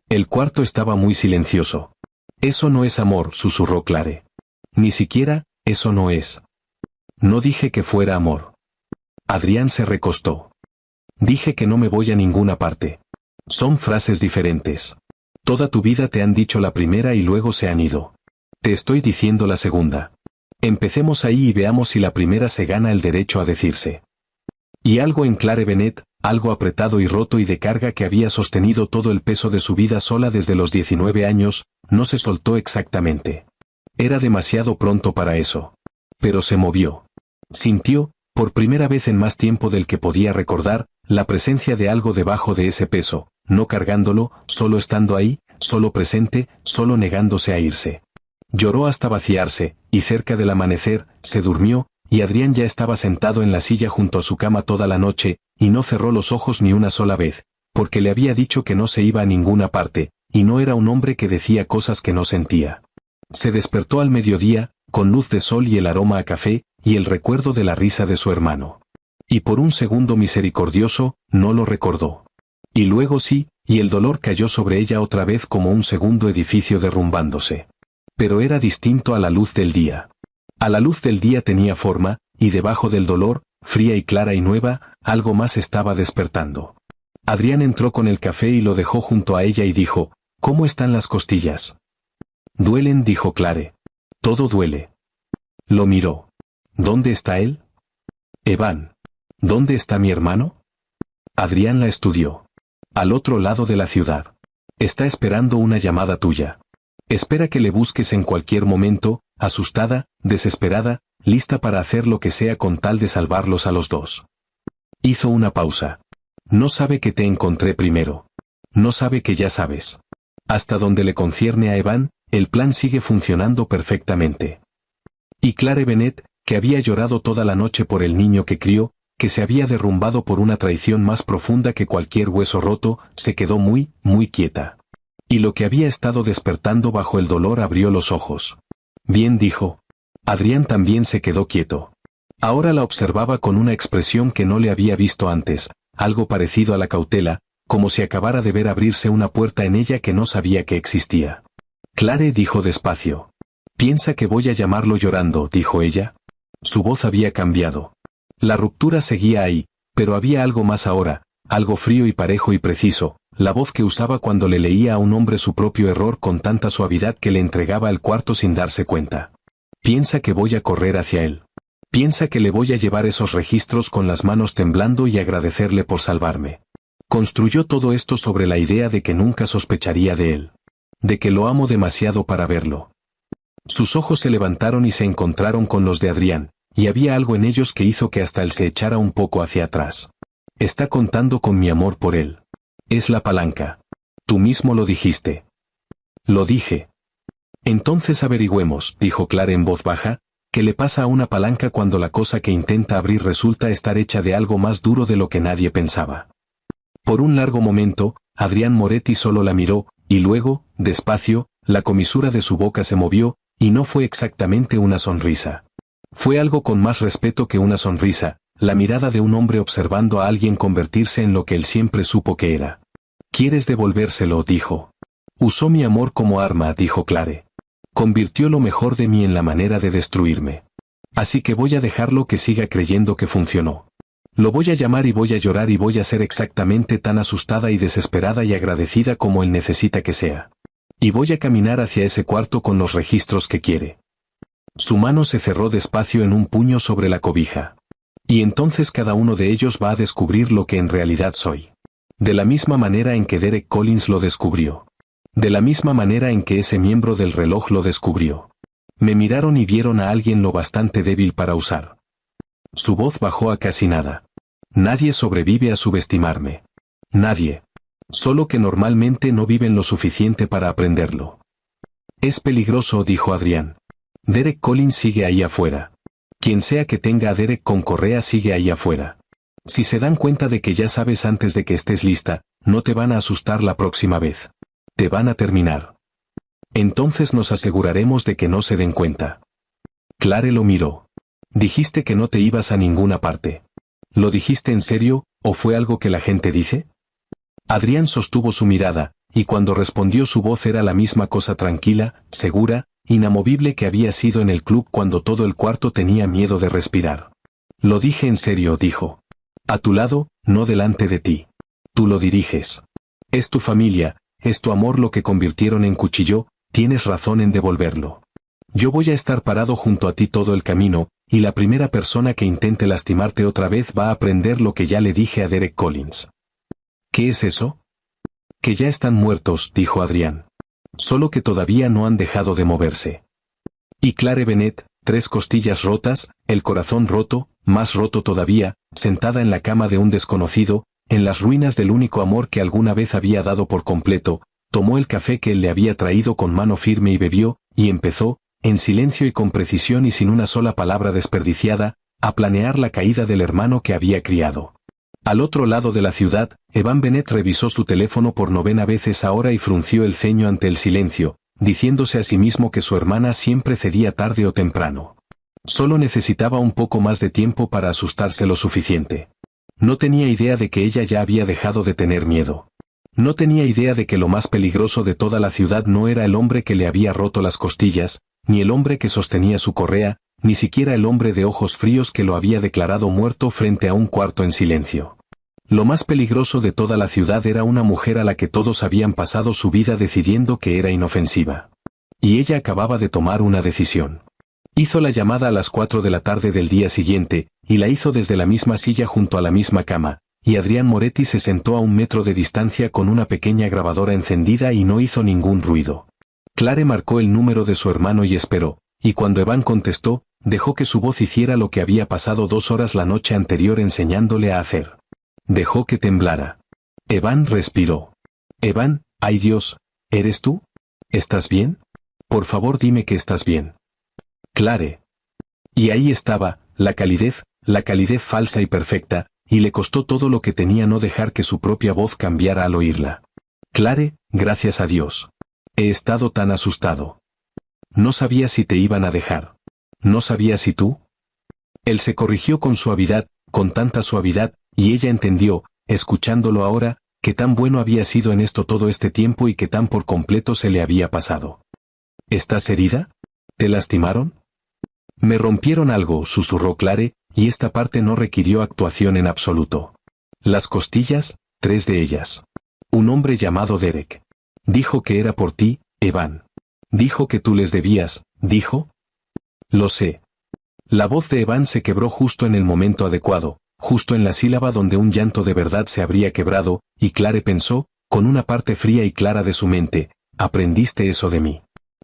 El cuarto estaba muy silencioso. Eso no es amor, susurró Clare. Ni siquiera, eso no es. No dije que fuera amor. Adrián se recostó. Dije que no me voy a ninguna parte. Son frases diferentes. Toda tu vida te han dicho la primera y luego se han ido. Te estoy diciendo la segunda. Empecemos ahí y veamos si la primera se gana el derecho a decirse. Y algo en Clare Bennett, algo apretado y roto y de carga que había sostenido todo el peso de su vida sola desde los 19 años, no se soltó exactamente. Era demasiado pronto para eso. Pero se movió. Sintió, por primera vez en más tiempo del que podía recordar, la presencia de algo debajo de ese peso, no cargándolo, solo estando ahí, solo presente, solo negándose a irse. Lloró hasta vaciarse, y cerca del amanecer, se durmió, y Adrián ya estaba sentado en la silla junto a su cama toda la noche, y no cerró los ojos ni una sola vez, porque le había dicho que no se iba a ninguna parte, y no era un hombre que decía cosas que no sentía. Se despertó al mediodía, con luz de sol y el aroma a café, y el recuerdo de la risa de su hermano. Y por un segundo misericordioso, no lo recordó. Y luego sí, y el dolor cayó sobre ella otra vez como un segundo edificio derrumbándose. Pero era distinto a la luz del día. A la luz del día tenía forma, y debajo del dolor, fría y clara y nueva, algo más estaba despertando. Adrián entró con el café y lo dejó junto a ella y dijo, ¿cómo están las costillas? Duelen, dijo Clare. Todo duele. Lo miró. ¿Dónde está él? Evan. ¿Dónde está mi hermano? Adrián la estudió. Al otro lado de la ciudad. Está esperando una llamada tuya. Espera que le busques en cualquier momento, asustada, desesperada, lista para hacer lo que sea con tal de salvarlos a los dos. Hizo una pausa. No sabe que te encontré primero. No sabe que ya sabes. Hasta donde le concierne a Evan, el plan sigue funcionando perfectamente. Y Clare Bennett, que había llorado toda la noche por el niño que crió, que se había derrumbado por una traición más profunda que cualquier hueso roto, se quedó muy, muy quieta. Y lo que había estado despertando bajo el dolor abrió los ojos. Bien, dijo. Adrián también se quedó quieto. Ahora la observaba con una expresión que no le había visto antes, algo parecido a la cautela, como si acabara de ver abrirse una puerta en ella que no sabía que existía. Clare, dijo despacio. Piensa que voy a llamarlo llorando, dijo ella. Su voz había cambiado. La ruptura seguía ahí, pero había algo más ahora, algo frío y parejo y preciso, la voz que usaba cuando le leía a un hombre su propio error con tanta suavidad que le entregaba el cuarto sin darse cuenta. Piensa que voy a correr hacia él. Piensa que le voy a llevar esos registros con las manos temblando y agradecerle por salvarme. Construyó todo esto sobre la idea de que nunca sospecharía de él. De que lo amo demasiado para verlo. Sus ojos se levantaron y se encontraron con los de Adrián, y había algo en ellos que hizo que hasta él se echara un poco hacia atrás. Está contando con mi amor por él. Es la palanca. Tú mismo lo dijiste. Lo dije. Entonces averigüemos, dijo Clare en voz baja, qué le pasa a una palanca cuando la cosa que intenta abrir resulta estar hecha de algo más duro de lo que nadie pensaba. Por un largo momento, Adrián Moretti solo la miró, y luego, despacio, la comisura de su boca se movió, y no fue exactamente una sonrisa. Fue algo con más respeto que una sonrisa, la mirada de un hombre observando a alguien convertirse en lo que él siempre supo que era. ¿Quieres devolvérselo?, dijo. Usó mi amor como arma, dijo Clare. Convirtió lo mejor de mí en la manera de destruirme. Así que voy a dejarlo que siga creyendo que funcionó. Lo voy a llamar y voy a llorar y voy a ser exactamente tan asustada y desesperada y agradecida como él necesita que sea. Y voy a caminar hacia ese cuarto con los registros que quiere. Su mano se cerró despacio en un puño sobre la cobija. Y entonces cada uno de ellos va a descubrir lo que en realidad soy. De la misma manera en que Derek Collins lo descubrió. De la misma manera en que ese miembro del reloj lo descubrió. Me miraron y vieron a alguien lo bastante débil para usar. Su voz bajó a casi nada. Nadie sobrevive a subestimarme. Nadie. Solo que normalmente no viven lo suficiente para aprenderlo. Es peligroso, dijo Adrián. Derek Collins sigue ahí afuera. Quien sea que tenga a Derek con correa sigue ahí afuera. Si se dan cuenta de que ya sabes antes de que estés lista, no te van a asustar la próxima vez. Te van a terminar. Entonces nos aseguraremos de que no se den cuenta. Clare lo miró. Dijiste que no te ibas a ninguna parte. ¿Lo dijiste en serio, o fue algo que la gente dice? Adrián sostuvo su mirada, y cuando respondió su voz era la misma cosa tranquila, segura, inamovible que había sido en el club cuando todo el cuarto tenía miedo de respirar. Lo dije en serio, dijo. A tu lado, no delante de ti. Tú lo diriges. Es tu familia, es tu amor lo que convirtieron en cuchillo, tienes razón en devolverlo. Yo voy a estar parado junto a ti todo el camino, y la primera persona que intente lastimarte otra vez va a aprender lo que ya le dije a Derek Collins. ¿Qué es eso? Que ya están muertos, dijo Adrián. Solo que todavía no han dejado de moverse. Y Clare Bennett, 3 costillas rotas, el corazón roto, más roto todavía, sentada en la cama de un desconocido, en las ruinas del único amor que alguna vez había dado por completo, tomó el café que él le había traído con mano firme y bebió, y empezó, en silencio y con precisión y sin una sola palabra desperdiciada, a planear la caída del hermano que había criado. Al otro lado de la ciudad, Evan Bennett revisó su teléfono por 9ª vez esa hora y frunció el ceño ante el silencio, diciéndose a sí mismo que su hermana siempre cedía tarde o temprano. Solo necesitaba un poco más de tiempo para asustarse lo suficiente. No tenía idea de que ella ya había dejado de tener miedo. No tenía idea de que lo más peligroso de toda la ciudad no era el hombre que le había roto las costillas, ni el hombre que sostenía su correa, ni siquiera el hombre de ojos fríos que lo había declarado muerto frente a un cuarto en silencio. Lo más peligroso de toda la ciudad era una mujer a la que todos habían pasado su vida decidiendo que era inofensiva. Y ella acababa de tomar una decisión. Hizo la llamada a las 4 de la tarde del día siguiente, y la hizo desde la misma silla junto a la misma cama, y Adrián Moretti se sentó a 1 metro de distancia con una pequeña grabadora encendida y no hizo ningún ruido. Clare marcó el número de su hermano y esperó, y cuando Evan contestó, dejó que su voz hiciera lo que había pasado 2 horas la noche anterior enseñándole a hacer. Dejó que temblara. Evan respiró. Evan, ay Dios, ¿eres tú? ¿Estás bien? Por favor dime que estás bien. Clare. Y ahí estaba, la calidez falsa y perfecta, y le costó todo lo que tenía no dejar que su propia voz cambiara al oírla. Clare, gracias a Dios. He estado tan asustado. No sabía si te iban a dejar. No sabía si tú. Él se corrigió con suavidad, con tanta suavidad, y ella entendió, escuchándolo ahora, que tan bueno había sido en esto todo este tiempo y que tan por completo se le había pasado. ¿Estás herida? ¿Te lastimaron? Me rompieron algo, susurró Clare, y esta parte no requirió actuación en absoluto. Las costillas, 3 de ellas. Un hombre llamado Derek. Dijo que era por ti, Evan. Dijo que tú les debías, dijo. Lo sé. La voz de Evan se quebró justo en el momento adecuado, justo en la sílaba donde un llanto de verdad se habría quebrado, y Clare pensó, con una parte fría y clara de su mente, aprendiste eso de mí.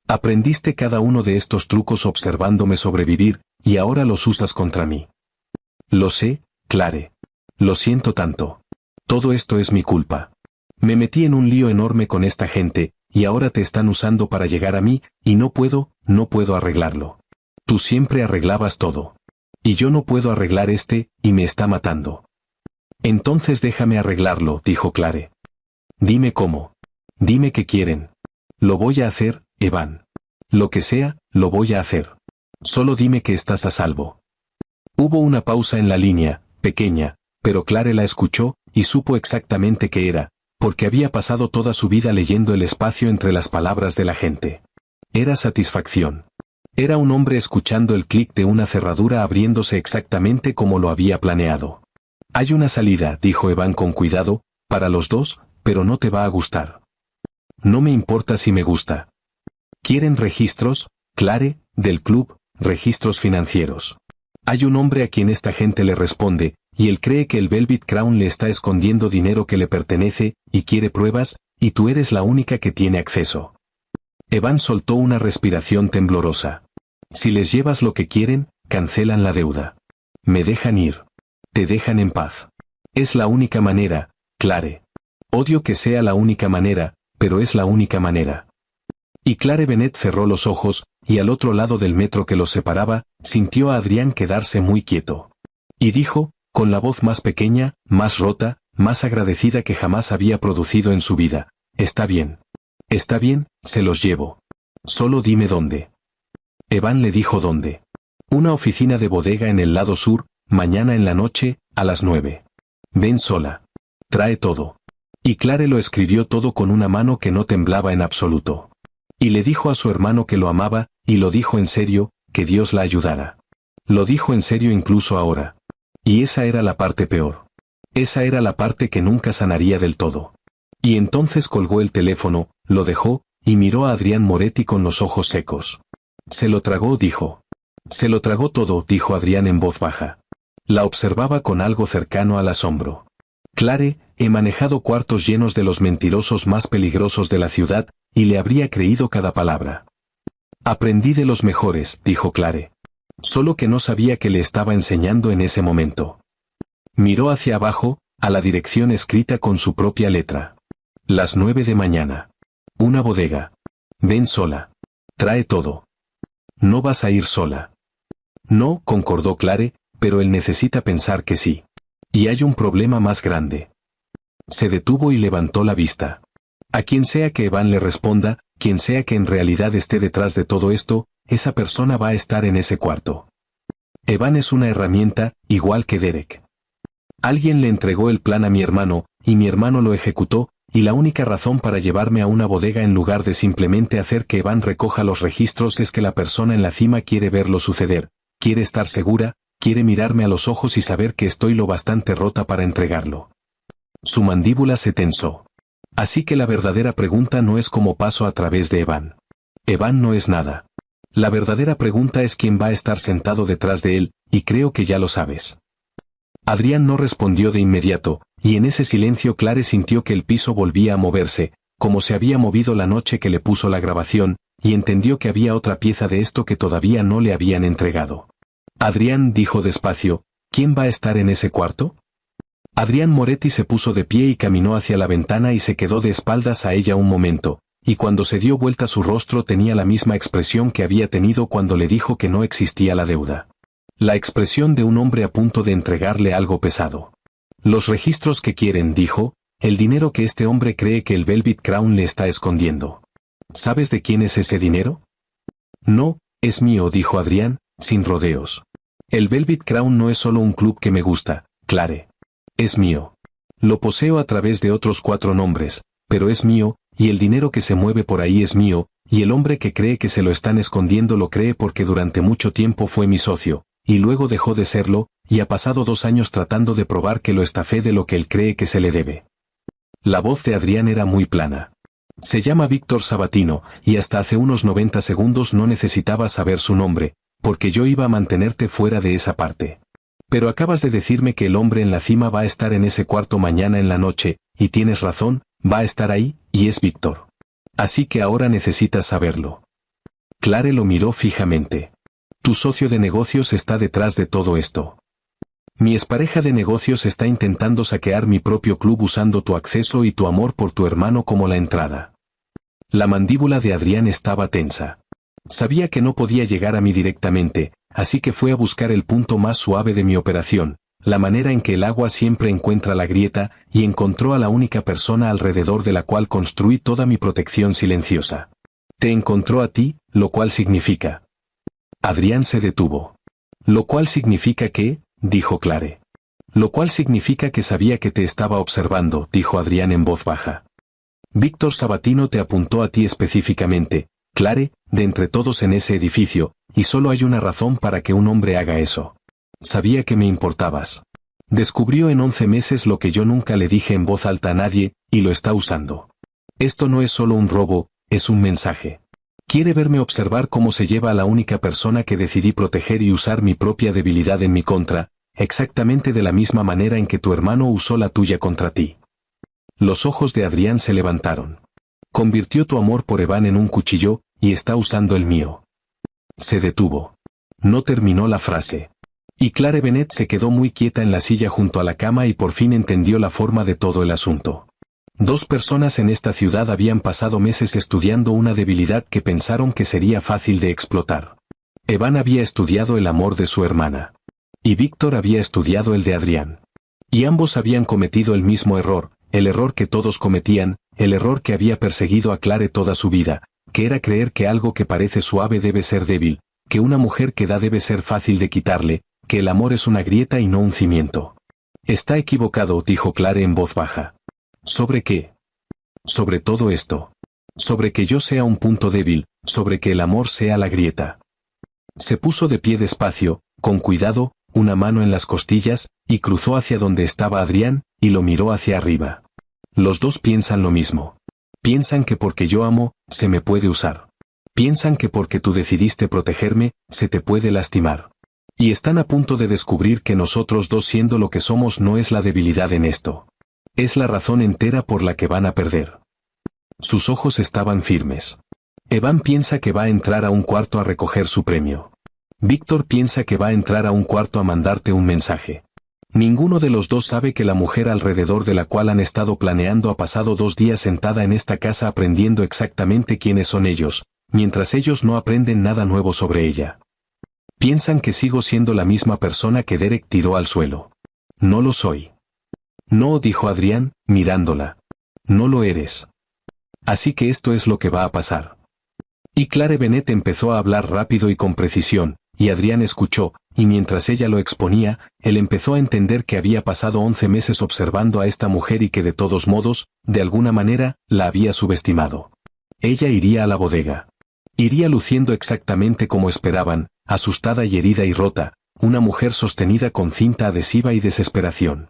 Aprendiste cada uno de estos trucos observándome sobrevivir, y ahora los usas contra mí. Lo sé, Clare. Lo siento tanto. Todo esto es mi culpa. Me metí en un lío enorme con esta gente, y ahora te están usando para llegar a mí, y no puedo arreglarlo. Tú siempre arreglabas todo. Y yo no puedo arreglar y me está matando. Entonces déjame arreglarlo, dijo Clare. Dime cómo. Dime qué quieren. Lo voy a hacer, Evan. Lo que sea, lo voy a hacer. Solo dime que estás a salvo. Hubo una pausa en la línea, pequeña, pero Clare la escuchó, y supo exactamente qué era, porque había pasado toda su vida leyendo el espacio entre las palabras de la gente. Era satisfacción. Era un hombre escuchando el clic de una cerradura abriéndose exactamente como lo había planeado. Hay una salida, dijo Evan con cuidado, para los dos, pero no te va a gustar. No me importa si me gusta. ¿Quieren registros, Clare, del club, registros financieros? Hay un hombre a quien esta gente le responde, y él cree que el Velvet Crown le está escondiendo dinero que le pertenece, y quiere pruebas, y tú eres la única que tiene acceso. Evan soltó una respiración temblorosa. Si les llevas lo que quieren, cancelan la deuda. Me dejan ir. Te dejan en paz. Es la única manera, Clare. Odio que sea la única manera, pero es la única manera. Y Clare Bennett cerró los ojos, y al otro lado del metro que los separaba, sintió a Adrián quedarse muy quieto. Y dijo, con la voz más pequeña, más rota, más agradecida que jamás había producido en su vida, está bien. Está bien, se los llevo. Solo dime dónde. Evan le dijo dónde. Una oficina de bodega en el lado sur, mañana en la noche, a las 9. Ven sola. Trae todo. Y Clare lo escribió todo con una mano que no temblaba en absoluto. Y le dijo a su hermano que lo amaba, y lo dijo en serio, que Dios la ayudara. Lo dijo en serio incluso ahora. Y esa era la parte peor. Esa era la parte que nunca sanaría del todo. Y entonces colgó el teléfono, lo dejó, y miró a Adrián Moretti con los ojos secos. Se lo tragó, dijo. Se lo tragó todo, dijo Adrián en voz baja. La observaba con algo cercano al asombro. Clare, he manejado cuartos llenos de los mentirosos más peligrosos de la ciudad, y le habría creído cada palabra. Aprendí de los mejores, dijo Clare. Solo que no sabía que le estaba enseñando en ese momento. Miró hacia abajo, a la dirección escrita con su propia letra. Las 9 de mañana. Una bodega. Ven sola. Trae todo. No vas a ir sola. No, concordó Clare, pero él necesita pensar que sí. Y hay un problema más grande. Se detuvo y levantó la vista. A quien sea que Evan le responda, quien sea que en realidad esté detrás de todo esto, esa persona va a estar en ese cuarto. Evan es una herramienta, igual que Derek. Alguien le entregó el plan a mi hermano, y mi hermano lo ejecutó, y la única razón para llevarme a una bodega en lugar de simplemente hacer que Evan recoja los registros es que la persona en la cima quiere verlo suceder, quiere estar segura, quiere mirarme a los ojos y saber que estoy lo bastante rota para entregarlo. Su mandíbula se tensó. Así que la verdadera pregunta no es cómo paso a través de Evan. Evan no es nada. La verdadera pregunta es quién va a estar sentado detrás de él, y creo que ya lo sabes. Adrián no respondió de inmediato, y en ese silencio Clare sintió que el piso volvía a moverse, como se había movido la noche que le puso la grabación, y entendió que había otra pieza de esto que todavía no le habían entregado. Adrián dijo despacio, ¿quién va a estar en ese cuarto? Adrián Moretti se puso de pie y caminó hacia la ventana y se quedó de espaldas a ella un momento, y cuando se dio vuelta su rostro tenía la misma expresión que había tenido cuando le dijo que no existía la deuda. La expresión de un hombre a punto de entregarle algo pesado. Los registros que quieren, dijo, el dinero que este hombre cree que el Velvet Crown le está escondiendo. ¿Sabes de quién es ese dinero? No, es mío, dijo Adrián, sin rodeos. El Velvet Crown no es solo un club que me gusta, Clare. Es mío. Lo poseo a través de otros 4 nombres, pero es mío, y el dinero que se mueve por ahí es mío, y el hombre que cree que se lo están escondiendo lo cree porque durante mucho tiempo fue mi socio, y luego dejó de serlo, y ha pasado 2 años tratando de probar que lo estafé de lo que él cree que se le debe. La voz de Adrián era muy plana. Se llama Víctor Sabatino, y hasta hace unos 90 segundos no necesitaba saber su nombre, porque yo iba a mantenerte fuera de esa parte. Pero acabas de decirme que el hombre en la cima va a estar en ese cuarto mañana en la noche, y tienes razón, va a estar ahí, y es Víctor. Así que ahora necesitas saberlo. Clare lo miró fijamente. Tu socio de negocios está detrás de todo esto. Mi expareja de negocios está intentando saquear mi propio club usando tu acceso y tu amor por tu hermano como la entrada. La mandíbula de Adrián estaba tensa. Sabía que no podía llegar a mí directamente, así que fue a buscar el punto más suave de mi operación, la manera en que el agua siempre encuentra la grieta, y encontró a la única persona alrededor de la cual construí toda mi protección silenciosa. Te encontró a ti, lo cual significa... Adrián se detuvo. Lo cual significa que, dijo Clare. Lo cual significa que sabía que te estaba observando, dijo Adrián en voz baja. Víctor Sabatino te apuntó a ti específicamente, Clare, de entre todos en ese edificio, y solo hay una razón para que un hombre haga eso. Sabía que me importabas. Descubrió en 11 meses lo que yo nunca le dije en voz alta a nadie, y lo está usando. Esto no es solo un robo, es un mensaje. Quiere verme observar cómo se lleva a la única persona que decidí proteger y usar mi propia debilidad en mi contra, exactamente de la misma manera en que tu hermano usó la tuya contra ti. Los ojos de Adrián se levantaron. Convirtió tu amor por Evan en un cuchillo, y está usando el mío. Se detuvo. No terminó la frase. Y Clare Bennett se quedó muy quieta en la silla junto a la cama y por fin entendió la forma de todo el asunto. 2 personas en esta ciudad habían pasado meses estudiando una debilidad que pensaron que sería fácil de explotar. Evan había estudiado el amor de su hermana. Y Víctor había estudiado el de Adrián. Y ambos habían cometido el mismo error, el error que todos cometían, el error que había perseguido a Clare toda su vida, que era creer que algo que parece suave debe ser débil, que una mujer que da debe ser fácil de quitarle, que el amor es una grieta y no un cimiento. Está equivocado, dijo Clare en voz baja. ¿Sobre qué? Sobre todo esto. Sobre que yo sea un punto débil, sobre que el amor sea la grieta. Se puso de pie despacio, con cuidado, una mano en las costillas, y cruzó hacia donde estaba Adrián, y lo miró hacia arriba. Los dos piensan lo mismo. Piensan que porque yo amo, se me puede usar. Piensan que porque tú decidiste protegerme, se te puede lastimar. Y están a punto de descubrir que nosotros dos siendo lo que somos no es la debilidad en esto. Es la razón entera por la que van a perder. Sus ojos estaban firmes. Evan piensa que va a entrar a un cuarto a recoger su premio. Víctor piensa que va a entrar a un cuarto a mandarte un mensaje. Ninguno de los dos sabe que la mujer alrededor de la cual han estado planeando ha pasado 2 días sentada en esta casa aprendiendo exactamente quiénes son ellos, mientras ellos no aprenden nada nuevo sobre ella. Piensan que sigo siendo la misma persona que Derek tiró al suelo. No lo soy. No, dijo Adrián, mirándola. No lo eres. Así que esto es lo que va a pasar. Y Claire Bennett empezó a hablar rápido y con precisión, y Adrián escuchó, y mientras ella lo exponía, él empezó a entender que había pasado 11 meses observando a esta mujer y que de todos modos, de alguna manera, la había subestimado. Ella iría a la bodega. Iría luciendo exactamente como esperaban, asustada y herida y rota, una mujer sostenida con cinta adhesiva y desesperación.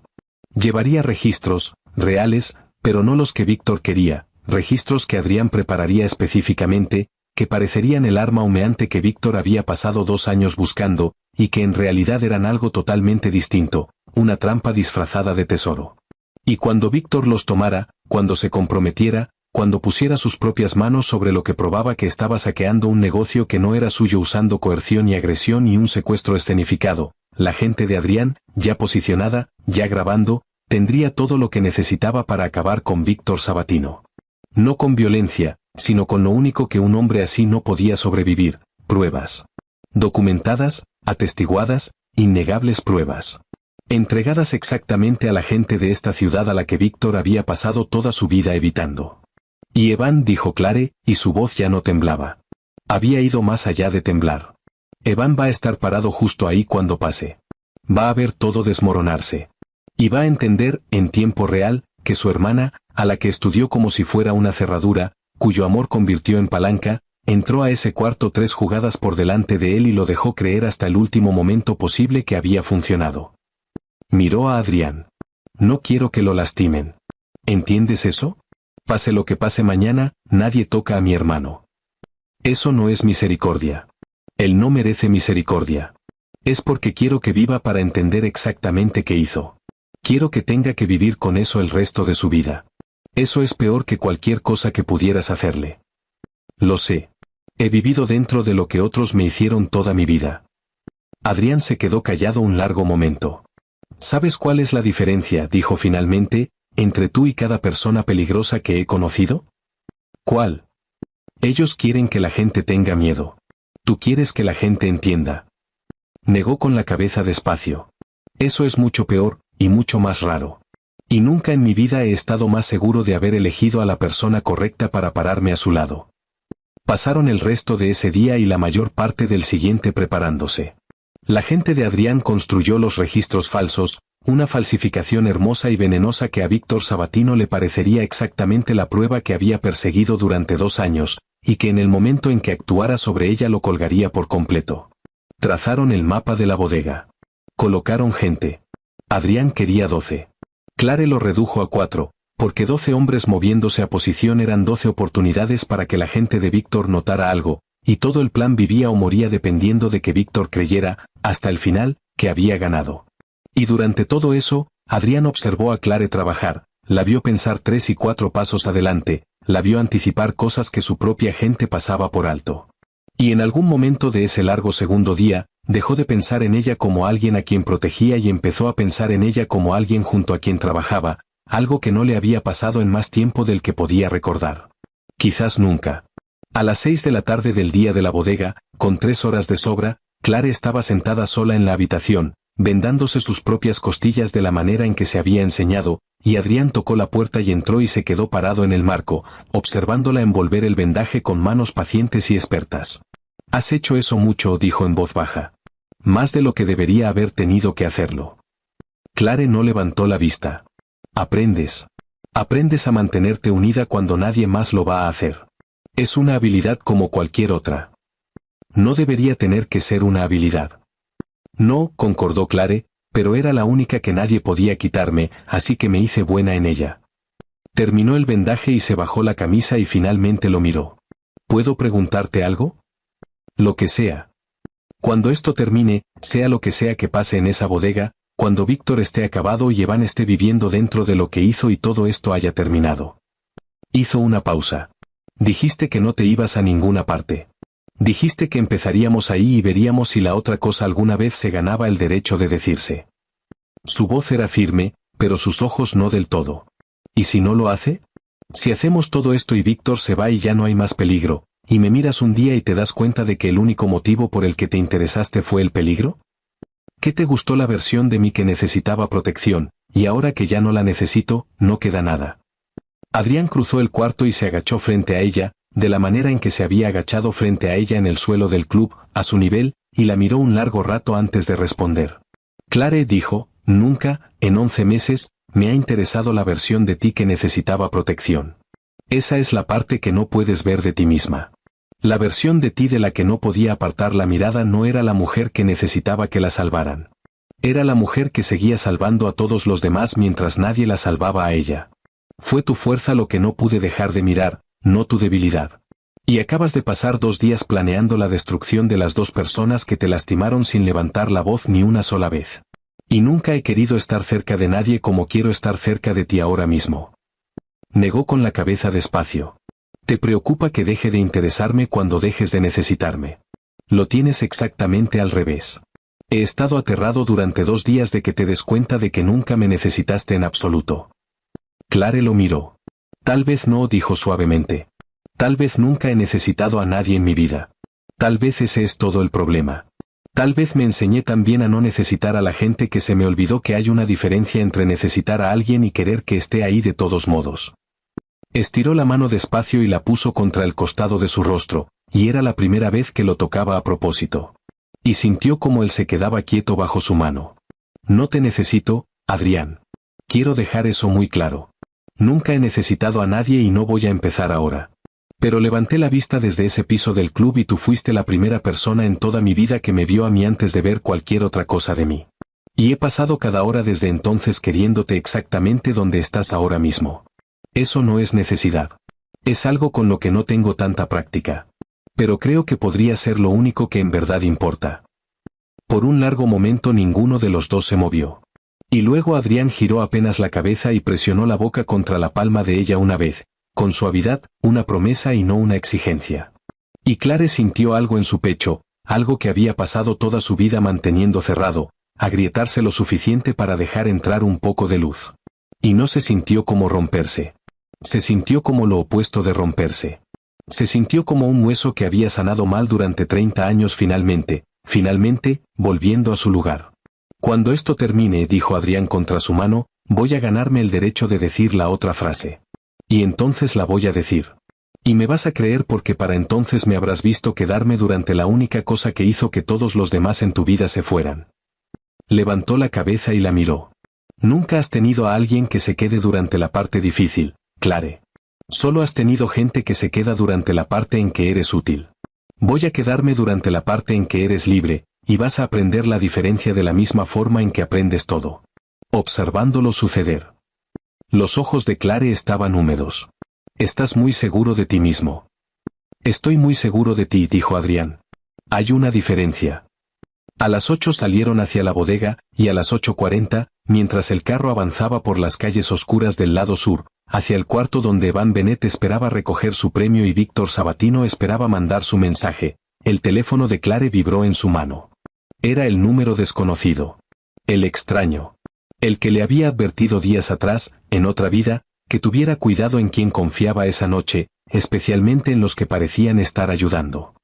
Llevaría registros, reales, pero no los que Víctor quería, registros que Adrián prepararía específicamente, que parecerían el arma humeante que Víctor había pasado 2 años buscando, y que en realidad eran algo totalmente distinto, una trampa disfrazada de tesoro. Y cuando Víctor los tomara, cuando se comprometiera, cuando pusiera sus propias manos sobre lo que probaba que estaba saqueando un negocio que no era suyo usando coerción y agresión y un secuestro escenificado, la gente de Adrián, ya posicionada, ya grabando, tendría todo lo que necesitaba para acabar con Víctor Sabatino. No con violencia, sino con lo único que un hombre así no podía sobrevivir, pruebas. Documentadas, atestiguadas, innegables pruebas. Entregadas exactamente a la gente de esta ciudad a la que Víctor había pasado toda su vida evitando. Y Evan, dijo Claire, y su voz ya no temblaba. Había ido más allá de temblar. Evan va a estar parado justo ahí cuando pase. Va a ver todo desmoronarse. Y va a entender, en tiempo real, que su hermana, a la que estudió como si fuera una cerradura, cuyo amor convirtió en palanca, entró a ese cuarto 3 jugadas por delante de él y lo dejó creer hasta el último momento posible que había funcionado. Miró a Adrián. No quiero que lo lastimen. ¿Entiendes eso? Pase lo que pase mañana, nadie toca a mi hermano. Eso no es misericordia. Él no merece misericordia. Es porque quiero que viva para entender exactamente qué hizo. Quiero que tenga que vivir con eso el resto de su vida. Eso es peor que cualquier cosa que pudieras hacerle. Lo sé. He vivido dentro de lo que otros me hicieron toda mi vida. Adrián se quedó callado un largo momento. ¿Sabes cuál es la diferencia?, dijo finalmente, entre tú y cada persona peligrosa que he conocido. ¿Cuál? Ellos quieren que la gente tenga miedo. Tú quieres que la gente entienda. Negó con la cabeza despacio. Eso es mucho peor, y mucho más raro. Y nunca en mi vida he estado más seguro de haber elegido a la persona correcta para pararme a su lado. Pasaron el resto de ese día y la mayor parte del siguiente preparándose. La gente de Adrián construyó los registros falsos, una falsificación hermosa y venenosa que a Víctor Sabatino le parecería exactamente la prueba que había perseguido durante 2 años, y que en el momento en que actuara sobre ella lo colgaría por completo. Trazaron el mapa de la bodega. Colocaron gente. Adrián quería 12. Claire lo redujo a 4, porque 12 hombres moviéndose a posición eran 12 oportunidades para que la gente de Víctor notara algo, y todo el plan vivía o moría dependiendo de que Víctor creyera, hasta el final, que había ganado. Y durante todo eso, Adrián observó a Claire trabajar, la vio pensar 3 y 4 pasos adelante, la vio anticipar cosas que su propia gente pasaba por alto. Y en algún momento de ese largo segundo día, dejó de pensar en ella como alguien a quien protegía y empezó a pensar en ella como alguien junto a quien trabajaba, algo que no le había pasado en más tiempo del que podía recordar. Quizás nunca. A las 6 de la tarde del día de la bodega, con 3 horas de sobra, Claire estaba sentada sola en la habitación, vendándose sus propias costillas de la manera en que se había enseñado, y Adrián tocó la puerta y entró y se quedó parado en el marco, observándola envolver el vendaje con manos pacientes y expertas. «Has hecho eso mucho», dijo en voz baja. «Más de lo que debería haber tenido que hacerlo». Claire no levantó la vista. «Aprendes. Aprendes a mantenerte unida cuando nadie más lo va a hacer. Es una habilidad como cualquier otra. No debería tener que ser una habilidad. No, concordó Clare, pero era la única que nadie podía quitarme, así que me hice buena en ella. Terminó el vendaje y se bajó la camisa y finalmente lo miró. ¿Puedo preguntarte algo? Lo que sea. Cuando esto termine, sea lo que sea que pase en esa bodega, cuando Víctor esté acabado y Evan esté viviendo dentro de lo que hizo y todo esto haya terminado. Hizo una pausa. Dijiste que no te ibas a ninguna parte. Dijiste que empezaríamos ahí y veríamos si la otra cosa alguna vez se ganaba el derecho de decirse. Su voz era firme, pero sus ojos no del todo. ¿Y si no lo hace? Si hacemos todo esto y Víctor se va y ya no hay más peligro, y me miras un día y te das cuenta de que el único motivo por el que te interesaste fue el peligro? ¿Qué te gustó la versión de mí que necesitaba protección, y ahora que ya no la necesito, no queda nada? Adrián cruzó el cuarto y se agachó frente a ella, de la manera en que se había agachado frente a ella en el suelo del club, a su nivel, y la miró un largo rato antes de responder. Clare dijo, nunca, en 11 meses, me ha interesado la versión de ti que necesitaba protección. Esa es la parte que no puedes ver de ti misma. La versión de ti de la que no podía apartar la mirada no era la mujer que necesitaba que la salvaran. Era la mujer que seguía salvando a todos los demás mientras nadie la salvaba a ella. Fue tu fuerza lo que no pude dejar de mirar, no tu debilidad. Y acabas de pasar 2 días planeando la destrucción de las 2 personas que te lastimaron sin levantar la voz ni una sola vez. Y nunca he querido estar cerca de nadie como quiero estar cerca de ti ahora mismo. Negó con la cabeza despacio. Te preocupa que deje de interesarme cuando dejes de necesitarme. Lo tienes exactamente al revés. He estado aterrado durante 2 días de que te des cuenta de que nunca me necesitaste en absoluto. Clare lo miró. Tal vez no, dijo suavemente. Tal vez nunca he necesitado a nadie en mi vida. Tal vez ese es todo el problema. Tal vez me enseñé también a no necesitar a la gente que se me olvidó que hay una diferencia entre necesitar a alguien y querer que esté ahí de todos modos. Estiró la mano despacio y la puso contra el costado de su rostro, y era la primera vez que lo tocaba a propósito. Y sintió como él se quedaba quieto bajo su mano. No te necesito, Adrián. Quiero dejar eso muy claro. Nunca he necesitado a nadie y no voy a empezar ahora. Pero levanté la vista desde ese piso del club y tú fuiste la primera persona en toda mi vida que me vio a mí antes de ver cualquier otra cosa de mí. Y he pasado cada hora desde entonces queriéndote exactamente donde estás ahora mismo. Eso no es necesidad. Es algo con lo que no tengo tanta práctica. Pero creo que podría ser lo único que en verdad importa. Por un largo momento ninguno de los dos se movió. Y luego Adrián giró apenas la cabeza y presionó la boca contra la palma de ella una vez, con suavidad, una promesa y no una exigencia. Y Clare sintió algo en su pecho, algo que había pasado toda su vida manteniendo cerrado, agrietarse lo suficiente para dejar entrar un poco de luz. Y no se sintió como romperse. Se sintió como lo opuesto de romperse. Se sintió como un hueso que había sanado mal durante 30 años finalmente, volviendo a su lugar. Cuando esto termine, dijo Adrián contra su mano, voy a ganarme el derecho de decir la otra frase. Y entonces la voy a decir. Y me vas a creer porque para entonces me habrás visto quedarme durante la única cosa que hizo que todos los demás en tu vida se fueran. Levantó la cabeza y la miró. Nunca has tenido a alguien que se quede durante la parte difícil, Clare. Solo has tenido gente que se queda durante la parte en que eres útil. Voy a quedarme durante la parte en que eres libre, y vas a aprender la diferencia de la misma forma en que aprendes todo. Observándolo suceder. Los ojos de Clare estaban húmedos. Estás muy seguro de ti mismo. Estoy muy seguro de ti, dijo Adrián. Hay una diferencia. A las 8 salieron hacia la bodega, y a las 8:40, mientras el carro avanzaba por las calles oscuras del lado sur, hacia el cuarto donde Evan Bennett esperaba recoger su premio y Víctor Sabatino esperaba mandar su mensaje, el teléfono de Clare vibró en su mano. Era el número desconocido. El extraño. El que le había advertido días atrás, en otra vida, que tuviera cuidado en quien confiaba esa noche, especialmente en los que parecían estar ayudando.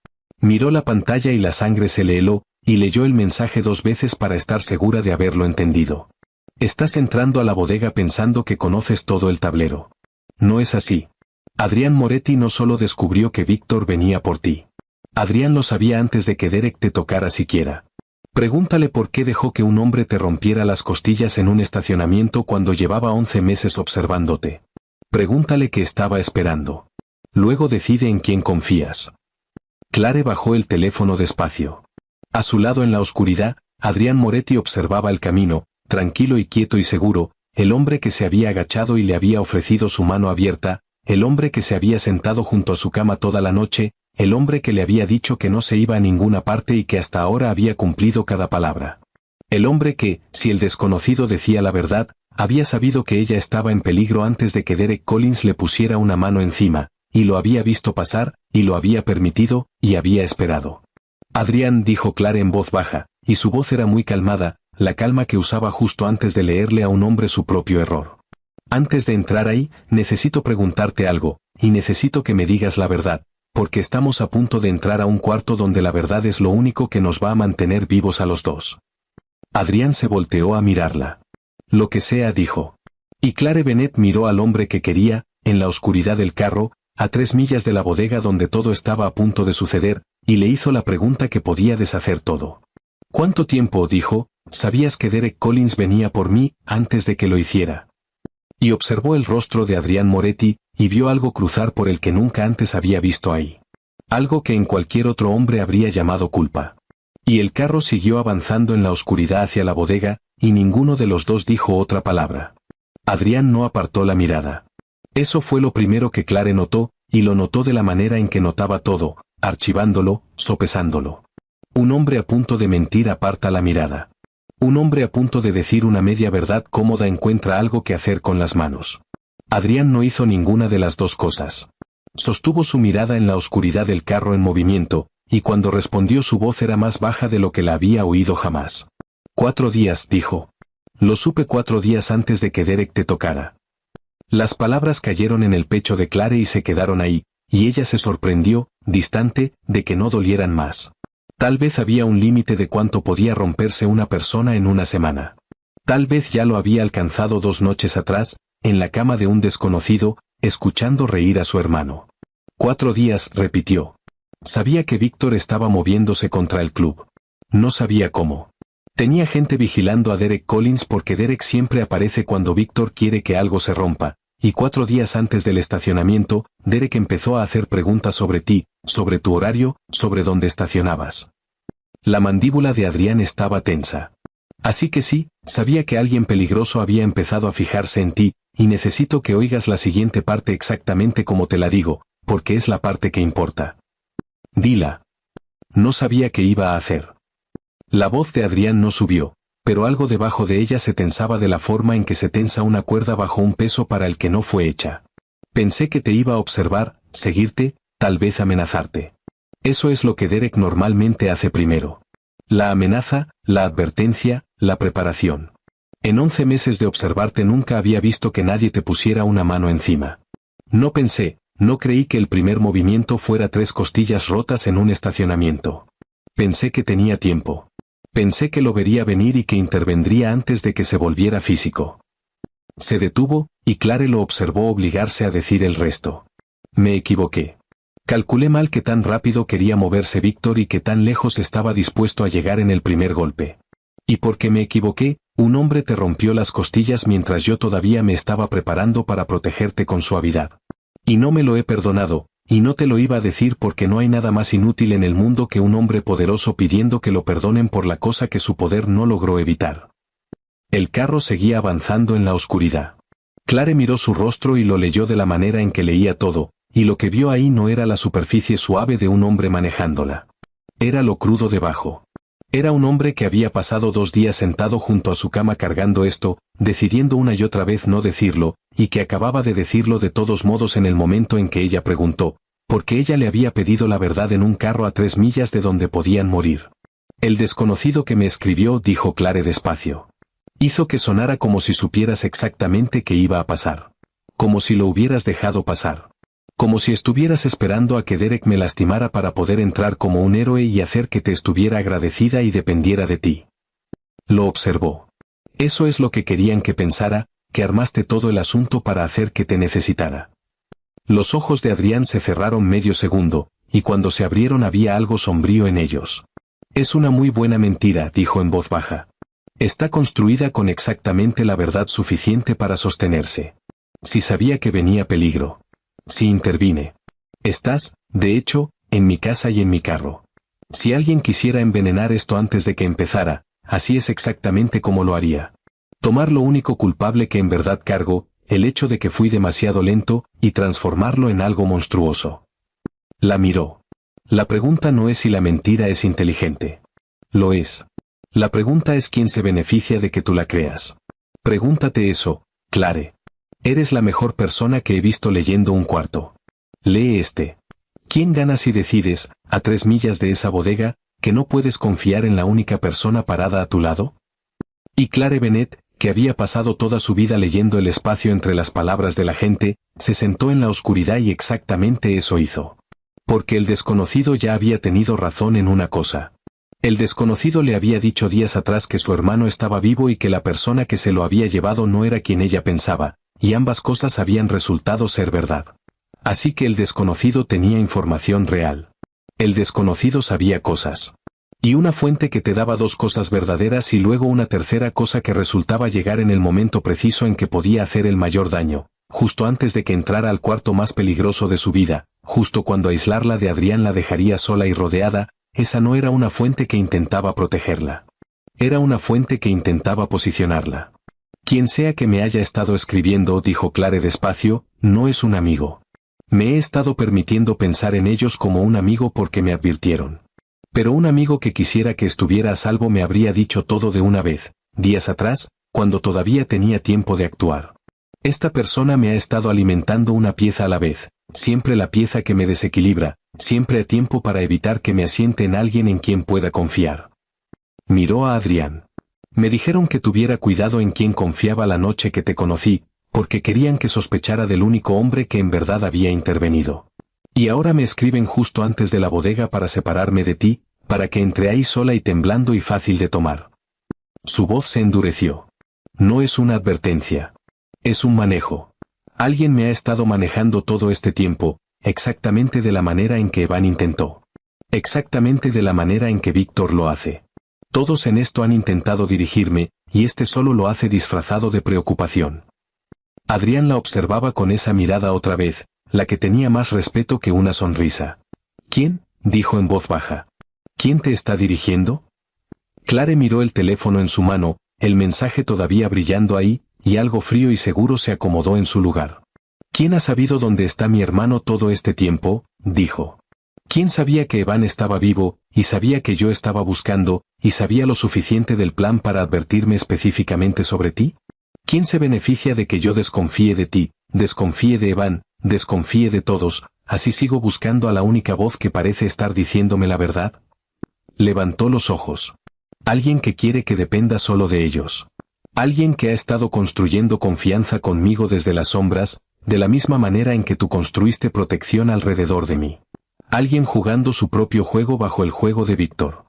Miró la pantalla y la sangre se le heló, y leyó el mensaje 2 veces para estar segura de haberlo entendido. Estás entrando a la bodega pensando que conoces todo el tablero. No es así. Adrián Moretti no solo descubrió que Víctor venía por ti. Adrián lo sabía antes de que Derek te tocara siquiera. Pregúntale por qué dejó que un hombre te rompiera las costillas en un estacionamiento cuando llevaba 11 meses observándote. Pregúntale qué estaba esperando. Luego decide en quién confías. Clare bajó el teléfono despacio. A su lado en la oscuridad, Adrián Moretti observaba el camino, tranquilo y quieto y seguro, el hombre que se había agachado y le había ofrecido su mano abierta, el hombre que se había sentado junto a su cama toda la noche, el hombre que le había dicho que no se iba a ninguna parte y que hasta ahora había cumplido cada palabra. El hombre que, si el desconocido decía la verdad, había sabido que ella estaba en peligro antes de que Derek Collins le pusiera una mano encima, y lo había visto pasar, y lo había permitido, y había esperado. Adrián, dijo Clare en voz baja, y su voz era muy calmada, la calma que usaba justo antes de leerle a un hombre su propio error. Antes de entrar ahí, necesito preguntarte algo, y necesito que me digas la verdad, porque estamos a punto de entrar a un cuarto donde la verdad es lo único que nos va a mantener vivos a los dos. Adrián se volteó a mirarla. Lo que sea, dijo. Y Clare Bennett miró al hombre que quería, en la oscuridad del carro, a 3 millas de la bodega donde todo estaba a punto de suceder, y le hizo la pregunta que podía deshacer todo. ¿Cuánto tiempo, dijo, sabías que Derek Collins venía por mí antes de que lo hiciera? Y observó el rostro de Adrián Moretti, y vio algo cruzar por el que nunca antes había visto ahí. Algo que en cualquier otro hombre habría llamado culpa. Y el carro siguió avanzando en la oscuridad hacia la bodega, y ninguno de los dos dijo otra palabra. Adrián no apartó la mirada. Eso fue lo primero que Clare notó, y lo notó de la manera en que notaba todo, archivándolo, sopesándolo. Un hombre a punto de mentir aparta la mirada. Un hombre a punto de decir una media verdad cómoda encuentra algo que hacer con las manos. Adrián no hizo ninguna de las dos cosas. Sostuvo su mirada en la oscuridad del carro en movimiento, y cuando respondió su voz era más baja de lo que la había oído jamás. 4 días, dijo. Lo supe 4 días antes de que Derek te tocara. Las palabras cayeron en el pecho de Clare y se quedaron ahí, y ella se sorprendió, distante, de que no dolieran más. Tal vez había un límite de cuánto podía romperse una persona en una semana. Tal vez ya lo había alcanzado 2 noches atrás, en la cama de un desconocido, escuchando reír a su hermano. 4 días, repitió. Sabía que Víctor estaba moviéndose contra el club. No sabía cómo. Tenía gente vigilando a Derek Collins porque Derek siempre aparece cuando Víctor quiere que algo se rompa, y 4 días antes del estacionamiento, Derek empezó a hacer preguntas sobre ti, sobre tu horario, sobre dónde estacionabas. La mandíbula de Adrián estaba tensa. Así que sí, sabía que alguien peligroso había empezado a fijarse en ti, y necesito que oigas la siguiente parte exactamente como te la digo, porque es la parte que importa. Dila. No sabía qué iba a hacer. La voz de Adrián no subió, pero algo debajo de ella se tensaba de la forma en que se tensa una cuerda bajo un peso para el que no fue hecha. Pensé que te iba a observar, seguirte, tal vez amenazarte. Eso es lo que Derek normalmente hace primero. La amenaza, la advertencia, la preparación. En 11 meses de observarte nunca había visto que nadie te pusiera una mano encima. No creí que el primer movimiento fuera 3 costillas rotas en un estacionamiento. Pensé que tenía tiempo. Pensé que lo vería venir y que intervendría antes de que se volviera físico. Se detuvo, y Clare lo observó obligarse a decir el resto. Me equivoqué. Calculé mal que tan rápido quería moverse Víctor y que tan lejos estaba dispuesto a llegar en el primer golpe. Y porque me equivoqué, un hombre te rompió las costillas mientras yo todavía me estaba preparando para protegerte con suavidad. Y no me lo he perdonado, y no te lo iba a decir porque no hay nada más inútil en el mundo que un hombre poderoso pidiendo que lo perdonen por la cosa que su poder no logró evitar. El carro seguía avanzando en la oscuridad. Clare miró su rostro y lo leyó de la manera en que leía todo, y lo que vio ahí no era la superficie suave de un hombre manejándola. Era lo crudo debajo. Era un hombre que había pasado 2 días sentado junto a su cama cargando esto, decidiendo una y otra vez no decirlo, y que acababa de decirlo de todos modos en el momento en que ella preguntó, porque ella le había pedido la verdad en un carro a 3 millas de donde podían morir. El desconocido que me escribió, dijo Clare despacio. Hizo que sonara como si supieras exactamente qué iba a pasar. Como si lo hubieras dejado pasar. Como si estuvieras esperando a que Derek me lastimara para poder entrar como un héroe y hacer que te estuviera agradecida y dependiera de ti. Lo observó. Eso es lo que querían que pensara, que armaste todo el asunto para hacer que te necesitara. Los ojos de Adrián se cerraron medio segundo, y cuando se abrieron había algo sombrío en ellos. Es una muy buena mentira, dijo en voz baja. Está construida con exactamente la verdad suficiente para sostenerse. Si sabía que venía peligro. Si intervine. Estás, de hecho, en mi casa y en mi carro. Si alguien quisiera envenenar esto antes de que empezara, así es exactamente como lo haría. Tomar lo único culpable que en verdad cargo, el hecho de que fui demasiado lento, y transformarlo en algo monstruoso. La miró. La pregunta no es si la mentira es inteligente. Lo es. La pregunta es quién se beneficia de que tú la creas. Pregúntate eso, Clare. Eres la mejor persona que he visto leyendo un cuarto. Lee este. ¿Quién gana si decides, a 3 millas de esa bodega, que no puedes confiar en la única persona parada a tu lado? Y Clare Bennett, que había pasado toda su vida leyendo el espacio entre las palabras de la gente, se sentó en la oscuridad y exactamente eso hizo. Porque el desconocido ya había tenido razón en una cosa. El desconocido le había dicho días atrás que su hermano estaba vivo y que la persona que se lo había llevado no era quien ella pensaba, y ambas cosas habían resultado ser verdad. Así que el desconocido tenía información real. El desconocido sabía cosas. Y una fuente que te daba 2 cosas verdaderas y luego una tercera cosa que resultaba llegar en el momento preciso en que podía hacer el mayor daño, justo antes de que entrara al cuarto más peligroso de su vida, justo cuando aislarla de Adrián la dejaría sola y rodeada. Esa no era una fuente que intentaba protegerla. Era una fuente que intentaba posicionarla. Quien sea que me haya estado escribiendo, dijo Clare despacio, no es un amigo. Me he estado permitiendo pensar en ellos como un amigo porque me advirtieron. Pero un amigo que quisiera que estuviera a salvo me habría dicho todo de una vez, días atrás, cuando todavía tenía tiempo de actuar. Esta persona me ha estado alimentando una pieza a la vez, siempre la pieza que me desequilibra, siempre a tiempo para evitar que me asiente en alguien en quien pueda confiar. Miró a Adrián. Me dijeron que tuviera cuidado en quien confiaba la noche que te conocí, porque querían que sospechara del único hombre que en verdad había intervenido. Y ahora me escriben justo antes de la bodega para separarme de ti, para que entre ahí sola y temblando y fácil de tomar. Su voz se endureció. No es una advertencia. Es un manejo. Alguien me ha estado manejando todo este tiempo, exactamente de la manera en que Evan intentó. Exactamente de la manera en que Víctor lo hace. Todos en esto han intentado dirigirme, y este solo lo hace disfrazado de preocupación. Adrián la observaba con esa mirada otra vez, la que tenía más respeto que una sonrisa. ¿Quién?, dijo en voz baja. ¿Quién te está dirigiendo? Clare miró el teléfono en su mano, el mensaje todavía brillando ahí, y algo frío y seguro se acomodó en su lugar. ¿Quién ha sabido dónde está mi hermano todo este tiempo?, dijo. ¿Quién sabía que Evan estaba vivo, y sabía que yo estaba buscando, y sabía lo suficiente del plan para advertirme específicamente sobre ti? ¿Quién se beneficia de que yo desconfíe de ti, desconfíe de Evan, desconfíe de todos, así sigo buscando a la única voz que parece estar diciéndome la verdad? Levantó los ojos. Alguien que quiere que dependa solo de ellos. Alguien que ha estado construyendo confianza conmigo desde las sombras, de la misma manera en que tú construiste protección alrededor de mí. Alguien jugando su propio juego bajo el juego de Víctor.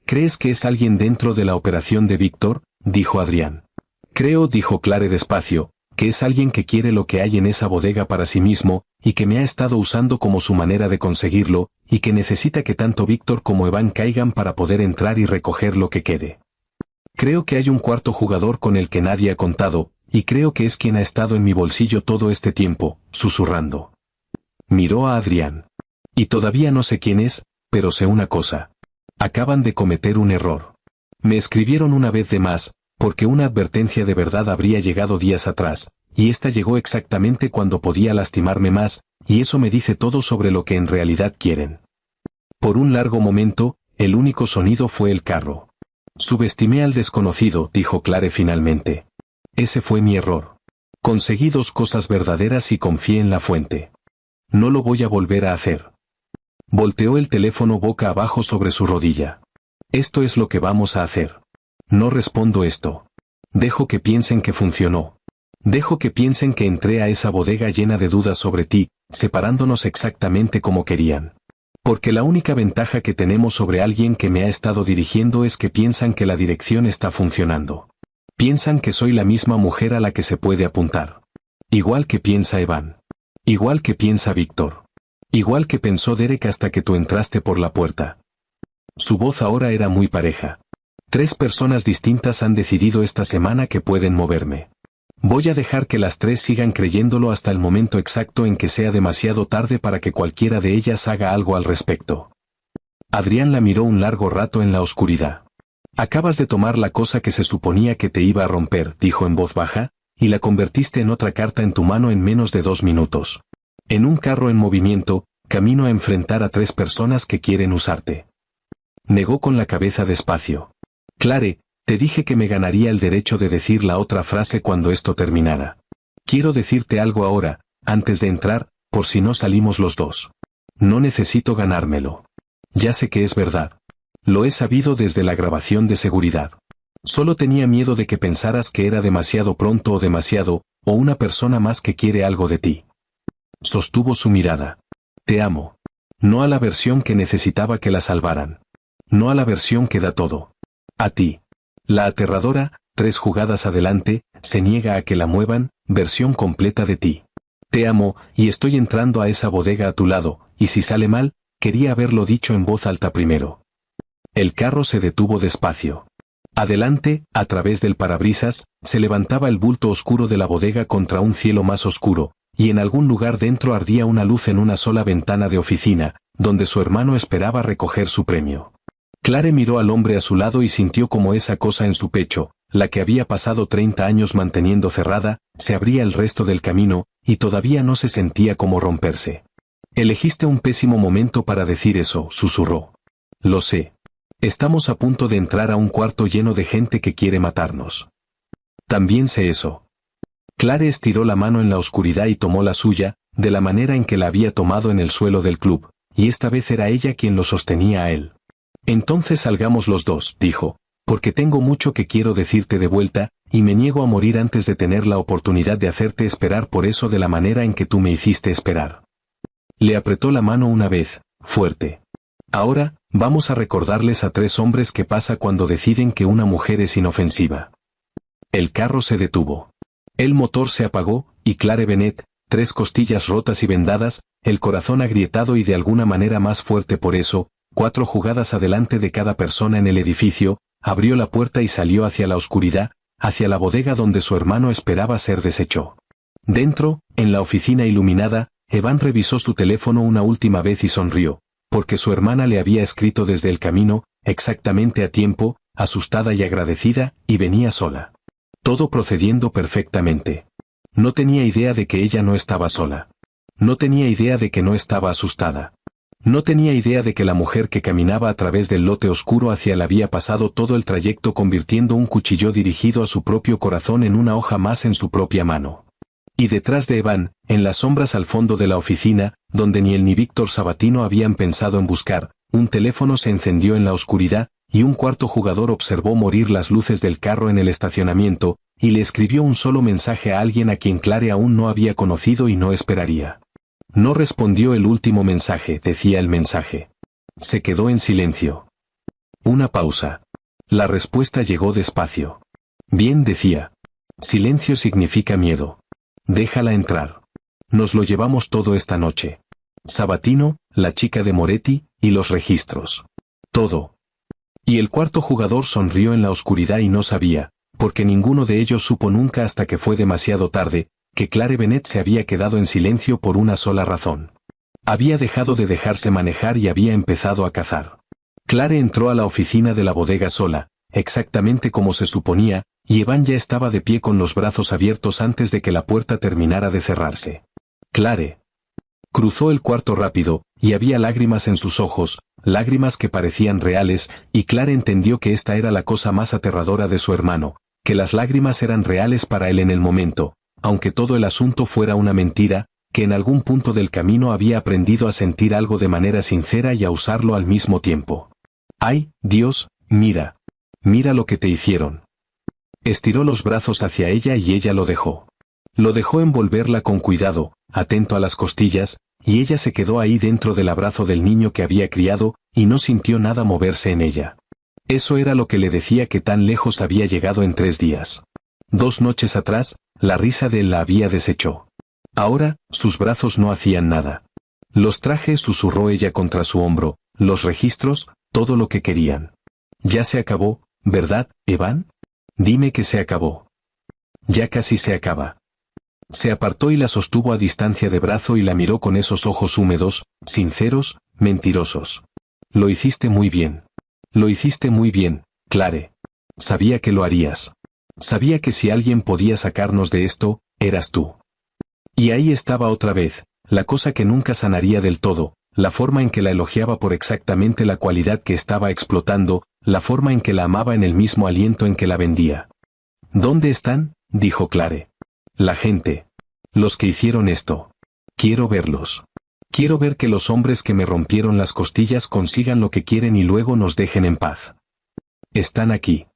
¿Crees que es alguien dentro de la operación de Víctor?, dijo Adrián. Creo, dijo Clare despacio, que es alguien que quiere lo que hay en esa bodega para sí mismo, y que me ha estado usando como su manera de conseguirlo, y que necesita que tanto Víctor como Evan caigan para poder entrar y recoger lo que quede. Creo que hay un cuarto jugador con el que nadie ha contado, y creo que es quien ha estado en mi bolsillo todo este tiempo, susurrando. Miró a Adrián. Y todavía no sé quién es, pero sé una cosa. Acaban de cometer un error. Me escribieron una vez de más, porque una advertencia de verdad habría llegado días atrás, y esta llegó exactamente cuando podía lastimarme más, y eso me dice todo sobre lo que en realidad quieren. Por un largo momento, el único sonido fue el carro. Subestimé al desconocido, dijo Clare finalmente. Ese fue mi error. Conseguí 2 cosas verdaderas y confié en la fuente. No lo voy a volver a hacer. Volteó el teléfono boca abajo sobre su rodilla. Esto es lo que vamos a hacer. No respondo esto. Dejo que piensen que funcionó. Dejo que piensen que entré a esa bodega llena de dudas sobre ti, separándonos exactamente como querían. Porque la única ventaja que tenemos sobre alguien que me ha estado dirigiendo es que piensan que la dirección está funcionando. Piensan que soy la misma mujer a la que se puede apuntar. Igual que piensa Evan. Igual que piensa Víctor. Igual que pensó Derek hasta que tú entraste por la puerta. Su voz ahora era muy pareja. 3 personas distintas han decidido esta semana que pueden moverme. Voy a dejar que las tres sigan creyéndolo hasta el momento exacto en que sea demasiado tarde para que cualquiera de ellas haga algo al respecto. Adrián la miró un largo rato en la oscuridad. Acabas de tomar la cosa que se suponía que te iba a romper, dijo en voz baja, y la convertiste en otra carta en tu mano en menos de 2 minutos. En un carro en movimiento, camino a enfrentar a 3 personas que quieren usarte. Negó con la cabeza despacio. Clare, te dije que me ganaría el derecho de decir la otra frase cuando esto terminara. Quiero decirte algo ahora, antes de entrar, por si no salimos los dos. No necesito ganármelo. Ya sé que es verdad. Lo he sabido desde la grabación de seguridad. Solo tenía miedo de que pensaras que era demasiado pronto o una persona más que quiere algo de ti. Sostuvo su mirada. Te amo. No a la versión que necesitaba que la salvaran. No a la versión que da todo. A ti. La aterradora, 3 jugadas adelante, se niega a que la muevan, versión completa de ti. Te amo, y estoy entrando a esa bodega a tu lado, y si sale mal, quería haberlo dicho en voz alta primero. El carro se detuvo despacio. Adelante, a través del parabrisas, se levantaba el bulto oscuro de la bodega contra un cielo más oscuro, y en algún lugar dentro ardía una luz en una sola ventana de oficina, donde su hermano esperaba recoger su premio. Clare miró al hombre a su lado y sintió como esa cosa en su pecho, la que había pasado 30 años manteniendo cerrada, se abría el resto del camino, y todavía no se sentía como romperse. Elegiste un pésimo momento para decir eso, susurró. Lo sé. Estamos a punto de entrar a un cuarto lleno de gente que quiere matarnos. También sé eso. Clare estiró la mano en la oscuridad y tomó la suya, de la manera en que la había tomado en el suelo del club, y esta vez era ella quien lo sostenía a él. Entonces salgamos los dos, dijo, porque tengo mucho que quiero decirte de vuelta, y me niego a morir antes de tener la oportunidad de hacerte esperar por eso de la manera en que tú me hiciste esperar. Le apretó la mano una vez, fuerte. Ahora, vamos a recordarles a 3 hombres qué pasa cuando deciden que una mujer es inofensiva. El carro se detuvo. El motor se apagó, y Clare Bennett, 3 costillas rotas y vendadas, el corazón agrietado y de alguna manera más fuerte por eso, 4 jugadas adelante de cada persona en el edificio, abrió la puerta y salió hacia la oscuridad, hacia la bodega donde su hermano esperaba ser deshecho. Dentro, en la oficina iluminada, Evan revisó su teléfono una última vez y sonrió, porque su hermana le había escrito desde el camino, exactamente a tiempo, asustada y agradecida, y venía sola. Todo procediendo perfectamente. No tenía idea de que ella no estaba sola. No tenía idea de que no estaba asustada. No tenía idea de que la mujer que caminaba a través del lote oscuro hacia él había pasado todo el trayecto convirtiendo un cuchillo dirigido a su propio corazón en una hoja más en su propia mano. Y detrás de Evan, en las sombras al fondo de la oficina, donde ni él ni Víctor Sabatino habían pensado en buscar, un teléfono se encendió en la oscuridad, y un cuarto jugador observó morir las luces del carro en el estacionamiento, y le escribió un solo mensaje a alguien a quien Clare aún no había conocido y no esperaría. No respondió el último mensaje, decía el mensaje. Se quedó en silencio. Una pausa. La respuesta llegó despacio. Bien, decía. Silencio significa miedo. Déjala entrar. Nos lo llevamos todo esta noche. Sabatino, la chica de Moretti, y los registros. Todo. Y el cuarto jugador sonrió en la oscuridad y no sabía, porque ninguno de ellos supo nunca hasta que fue demasiado tarde, que Clare Bennett se había quedado en silencio por una sola razón. Había dejado de dejarse manejar y había empezado a cazar. Clare entró a la oficina de la bodega sola, exactamente como se suponía, y Evan ya estaba de pie con los brazos abiertos antes de que la puerta terminara de cerrarse. Clare. Cruzó el cuarto rápido, y había lágrimas en sus ojos, lágrimas que parecían reales, y Clare entendió que esta era la cosa más aterradora de su hermano, que las lágrimas eran reales para él en el momento, aunque todo el asunto fuera una mentira, que en algún punto del camino había aprendido a sentir algo de manera sincera y a usarlo al mismo tiempo. ¡Ay, Dios, mira! Mira lo que te hicieron. Estiró los brazos hacia ella y ella lo dejó. Lo dejó envolverla con cuidado, atento a las costillas, y ella se quedó ahí dentro del abrazo del niño que había criado, y no sintió nada moverse en ella. Eso era lo que le decía que tan lejos había llegado en 3 días. 2 noches atrás, la risa de él la había deshecho. Ahora, sus brazos no hacían nada. Los trajes, susurró ella contra su hombro, los registros, todo lo que querían. Ya se acabó, ¿verdad, Evan? Dime que se acabó. Ya casi se acaba. Se apartó y la sostuvo a distancia de brazo y la miró con esos ojos húmedos, sinceros, mentirosos. Lo hiciste muy bien. Lo hiciste muy bien, Clare. Sabía que lo harías. Sabía que si alguien podía sacarnos de esto, eras tú. Y ahí estaba otra vez, la cosa que nunca sanaría del todo, la forma en que la elogiaba por exactamente la cualidad que estaba explotando, la forma en que la amaba en el mismo aliento en que la vendía. ¿Dónde están?, dijo Clare. La gente. Los que hicieron esto. Quiero verlos. Quiero ver que los hombres que me rompieron las costillas consigan lo que quieren y luego nos dejen en paz. Están aquí.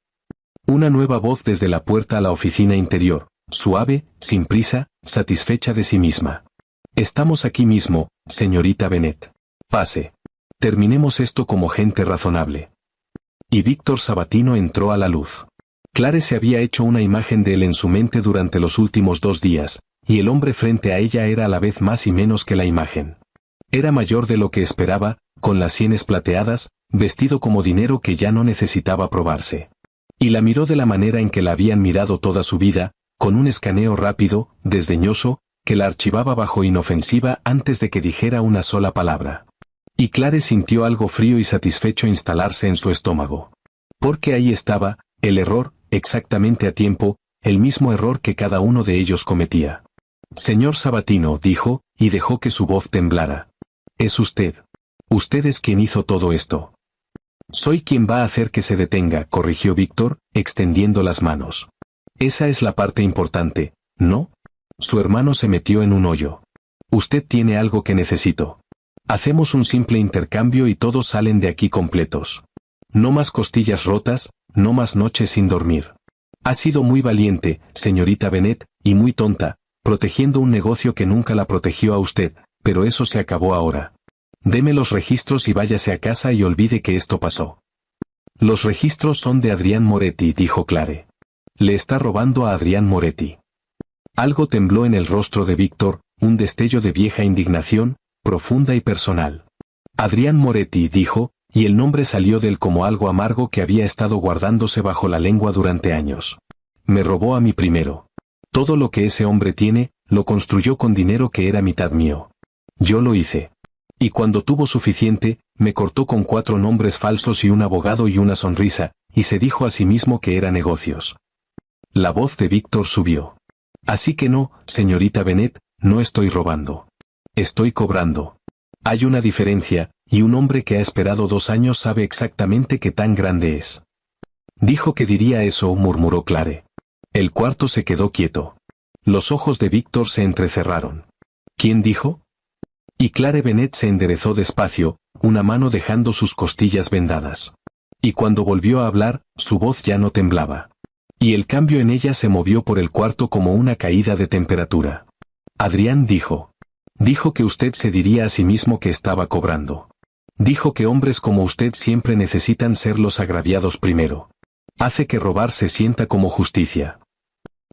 Una nueva voz desde la puerta a la oficina interior, suave, sin prisa, satisfecha de sí misma. Estamos aquí mismo, señorita Bennet. Pase. Terminemos esto como gente razonable. Y Víctor Sabatino entró a la luz. Clare se había hecho una imagen de él en su mente durante los últimos 2 días, y el hombre frente a ella era a la vez más y menos que la imagen. Era mayor de lo que esperaba, con las sienes plateadas, vestido como dinero que ya no necesitaba probarse. Y la miró de la manera en que la habían mirado toda su vida, con un escaneo rápido, desdeñoso, que la archivaba bajo inofensiva antes de que dijera una sola palabra. Y Clare sintió algo frío y satisfecho instalarse en su estómago. Porque ahí estaba, el error, exactamente a tiempo, el mismo error que cada uno de ellos cometía. Señor Sabatino, dijo, y dejó que su voz temblara. Es usted. Usted es quien hizo todo esto. Soy quien va a hacer que se detenga, corrigió Víctor, extendiendo las manos. Esa es la parte importante, ¿no? Su hermano se metió en un hoyo. Usted tiene algo que necesito. Hacemos un simple intercambio y todos salen de aquí completos. No más costillas rotas, no más noches sin dormir. Ha sido muy valiente, señorita Bennet, y muy tonta, protegiendo un negocio que nunca la protegió a usted, pero eso se acabó ahora. Deme los registros y váyase a casa y olvide que esto pasó. Los registros son de Adrián Moretti, dijo Clare. Le está robando a Adrián Moretti. Algo tembló en el rostro de Víctor, un destello de vieja indignación, profunda y personal. Adrián Moretti, dijo, y el nombre salió de él como algo amargo que había estado guardándose bajo la lengua durante años. Me robó a mí primero. Todo lo que ese hombre tiene, lo construyó con dinero que era mitad mío. Yo lo hice. Y cuando tuvo suficiente, me cortó con 4 nombres falsos y un abogado y una sonrisa, y se dijo a sí mismo que era negocios. La voz de Víctor subió. Así que no, señorita Bennet, no estoy robando. Estoy cobrando. Hay una diferencia, y un hombre que ha esperado 2 años sabe exactamente qué tan grande es. Dijo que diría eso, murmuró Clare. El cuarto se quedó quieto. Los ojos de Víctor se entrecerraron. ¿Quién dijo? Y Clare Bennet se enderezó despacio, una mano dejando sus costillas vendadas. Y cuando volvió a hablar, su voz ya no temblaba. Y el cambio en ella se movió por el cuarto como una caída de temperatura. Adrián dijo. Dijo que usted se diría a sí mismo que estaba cobrando. Dijo que hombres como usted siempre necesitan ser los agraviados primero. Hace que robar se sienta como justicia.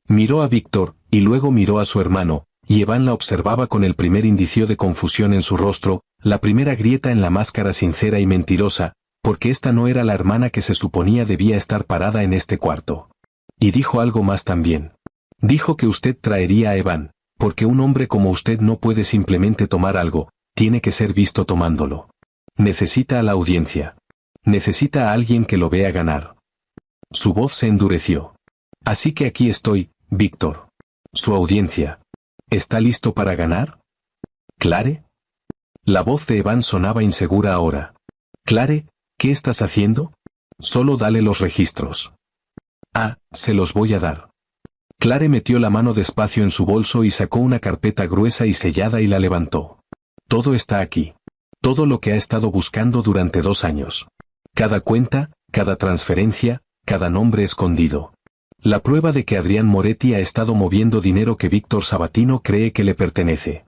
Miró a Víctor, y luego miró a su hermano, y Evan la observaba con el primer indicio de confusión en su rostro, la primera grieta en la máscara sincera y mentirosa, porque esta no era la hermana que se suponía debía estar parada en este cuarto. Y dijo algo más también. Dijo que usted traería a Evan, porque un hombre como usted no puede simplemente tomar algo, tiene que ser visto tomándolo. Necesita a la audiencia. Necesita a alguien que lo vea ganar. Su voz se endureció. Así que aquí estoy, Víctor. Su audiencia. ¿Está listo para ganar? ¿Clare? La voz de Evan sonaba insegura ahora. Clare, ¿qué estás haciendo? Solo dale los registros. Ah, se los voy a dar. Clare metió la mano despacio en su bolso y sacó una carpeta gruesa y sellada y la levantó. Todo está aquí. Todo lo que ha estado buscando durante 2 años. Cada cuenta, cada transferencia, cada nombre escondido. La prueba de que Adrián Moretti ha estado moviendo dinero que Víctor Sabatino cree que le pertenece.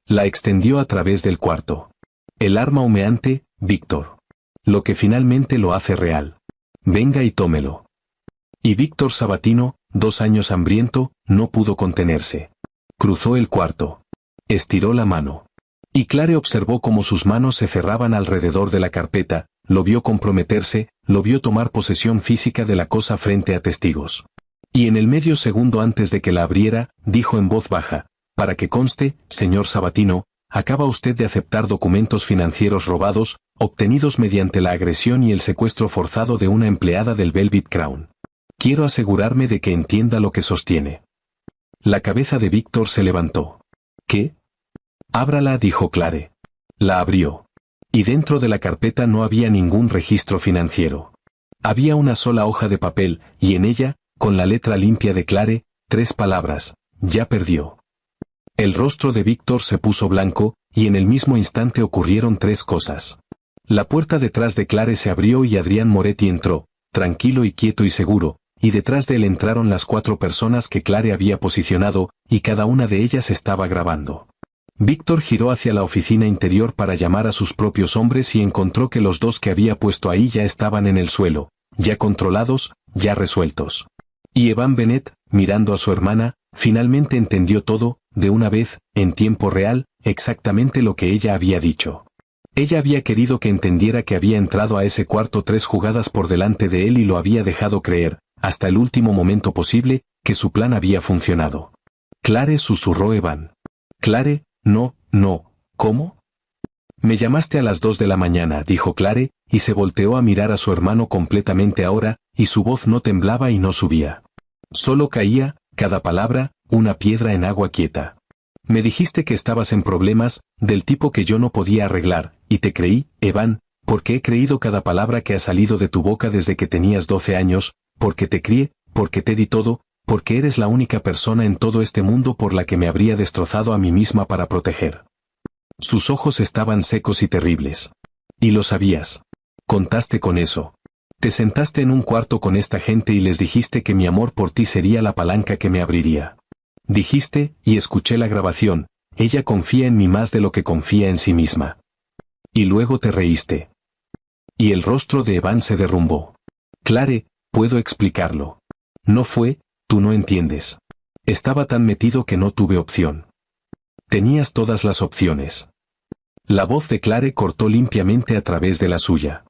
La extendió a través del cuarto. El arma humeante, Víctor. Lo que finalmente lo hace real. Venga y tómelo. Y Víctor Sabatino, 2 años hambriento, no pudo contenerse. Cruzó el cuarto. Estiró la mano. Y Clare observó cómo sus manos se cerraban alrededor de la carpeta, lo vio comprometerse, lo vio tomar posesión física de la cosa frente a testigos. Y en el medio segundo antes de que la abriera, dijo en voz baja: para que conste, señor Sabatino, acaba usted de aceptar documentos financieros robados, obtenidos mediante la agresión y el secuestro forzado de una empleada del Velvet Crown. Quiero asegurarme de que entienda lo que sostiene. La cabeza de Víctor se levantó. ¿Qué? Ábrala, dijo Clare. La abrió. Y dentro de la carpeta no había ningún registro financiero. Había una sola hoja de papel, y en ella, con la letra limpia de Clare, 3 palabras: ya perdió. El rostro de Víctor se puso blanco, y en el mismo instante ocurrieron 3 cosas. La puerta detrás de Clare se abrió y Adrián Moretti entró, tranquilo y quieto y seguro, y detrás de él entraron las 4 personas que Clare había posicionado, y cada una de ellas estaba grabando. Víctor giró hacia la oficina interior para llamar a sus propios hombres y encontró que los 2 que había puesto ahí ya estaban en el suelo, ya controlados, ya resueltos. Y Evan Bennett, mirando a su hermana, finalmente entendió todo, de una vez, en tiempo real, exactamente lo que ella había dicho. Ella había querido que entendiera que había entrado a ese cuarto 3 jugadas por delante de él y lo había dejado creer, hasta el último momento posible, que su plan había funcionado. Clare, susurró Evan. Clare, no, ¿cómo? Me llamaste a las 2 de la mañana, dijo Clare, y se volteó a mirar a su hermano completamente ahora, y su voz no temblaba y no subía. Solo caía, cada palabra, una piedra en agua quieta. Me dijiste que estabas en problemas, del tipo que yo no podía arreglar, y te creí, Evan, porque he creído cada palabra que ha salido de tu boca desde que tenías 12 años, porque te crié, porque te di todo, porque eres la única persona en todo este mundo por la que me habría destrozado a mí misma para proteger. Sus ojos estaban secos y terribles. Y lo sabías. Contaste con eso. Te sentaste en un cuarto con esta gente y les dijiste que mi amor por ti sería la palanca que me abriría. Dijiste, y escuché la grabación, ella confía en mí más de lo que confía en sí misma. Y luego te reíste. Y el rostro de Evan se derrumbó. Clare, puedo explicarlo. No fue, tú no entiendes. Estaba tan metido que no tuve opción. Tenías todas las opciones. La voz de Clare cortó limpiamente a través de la suya.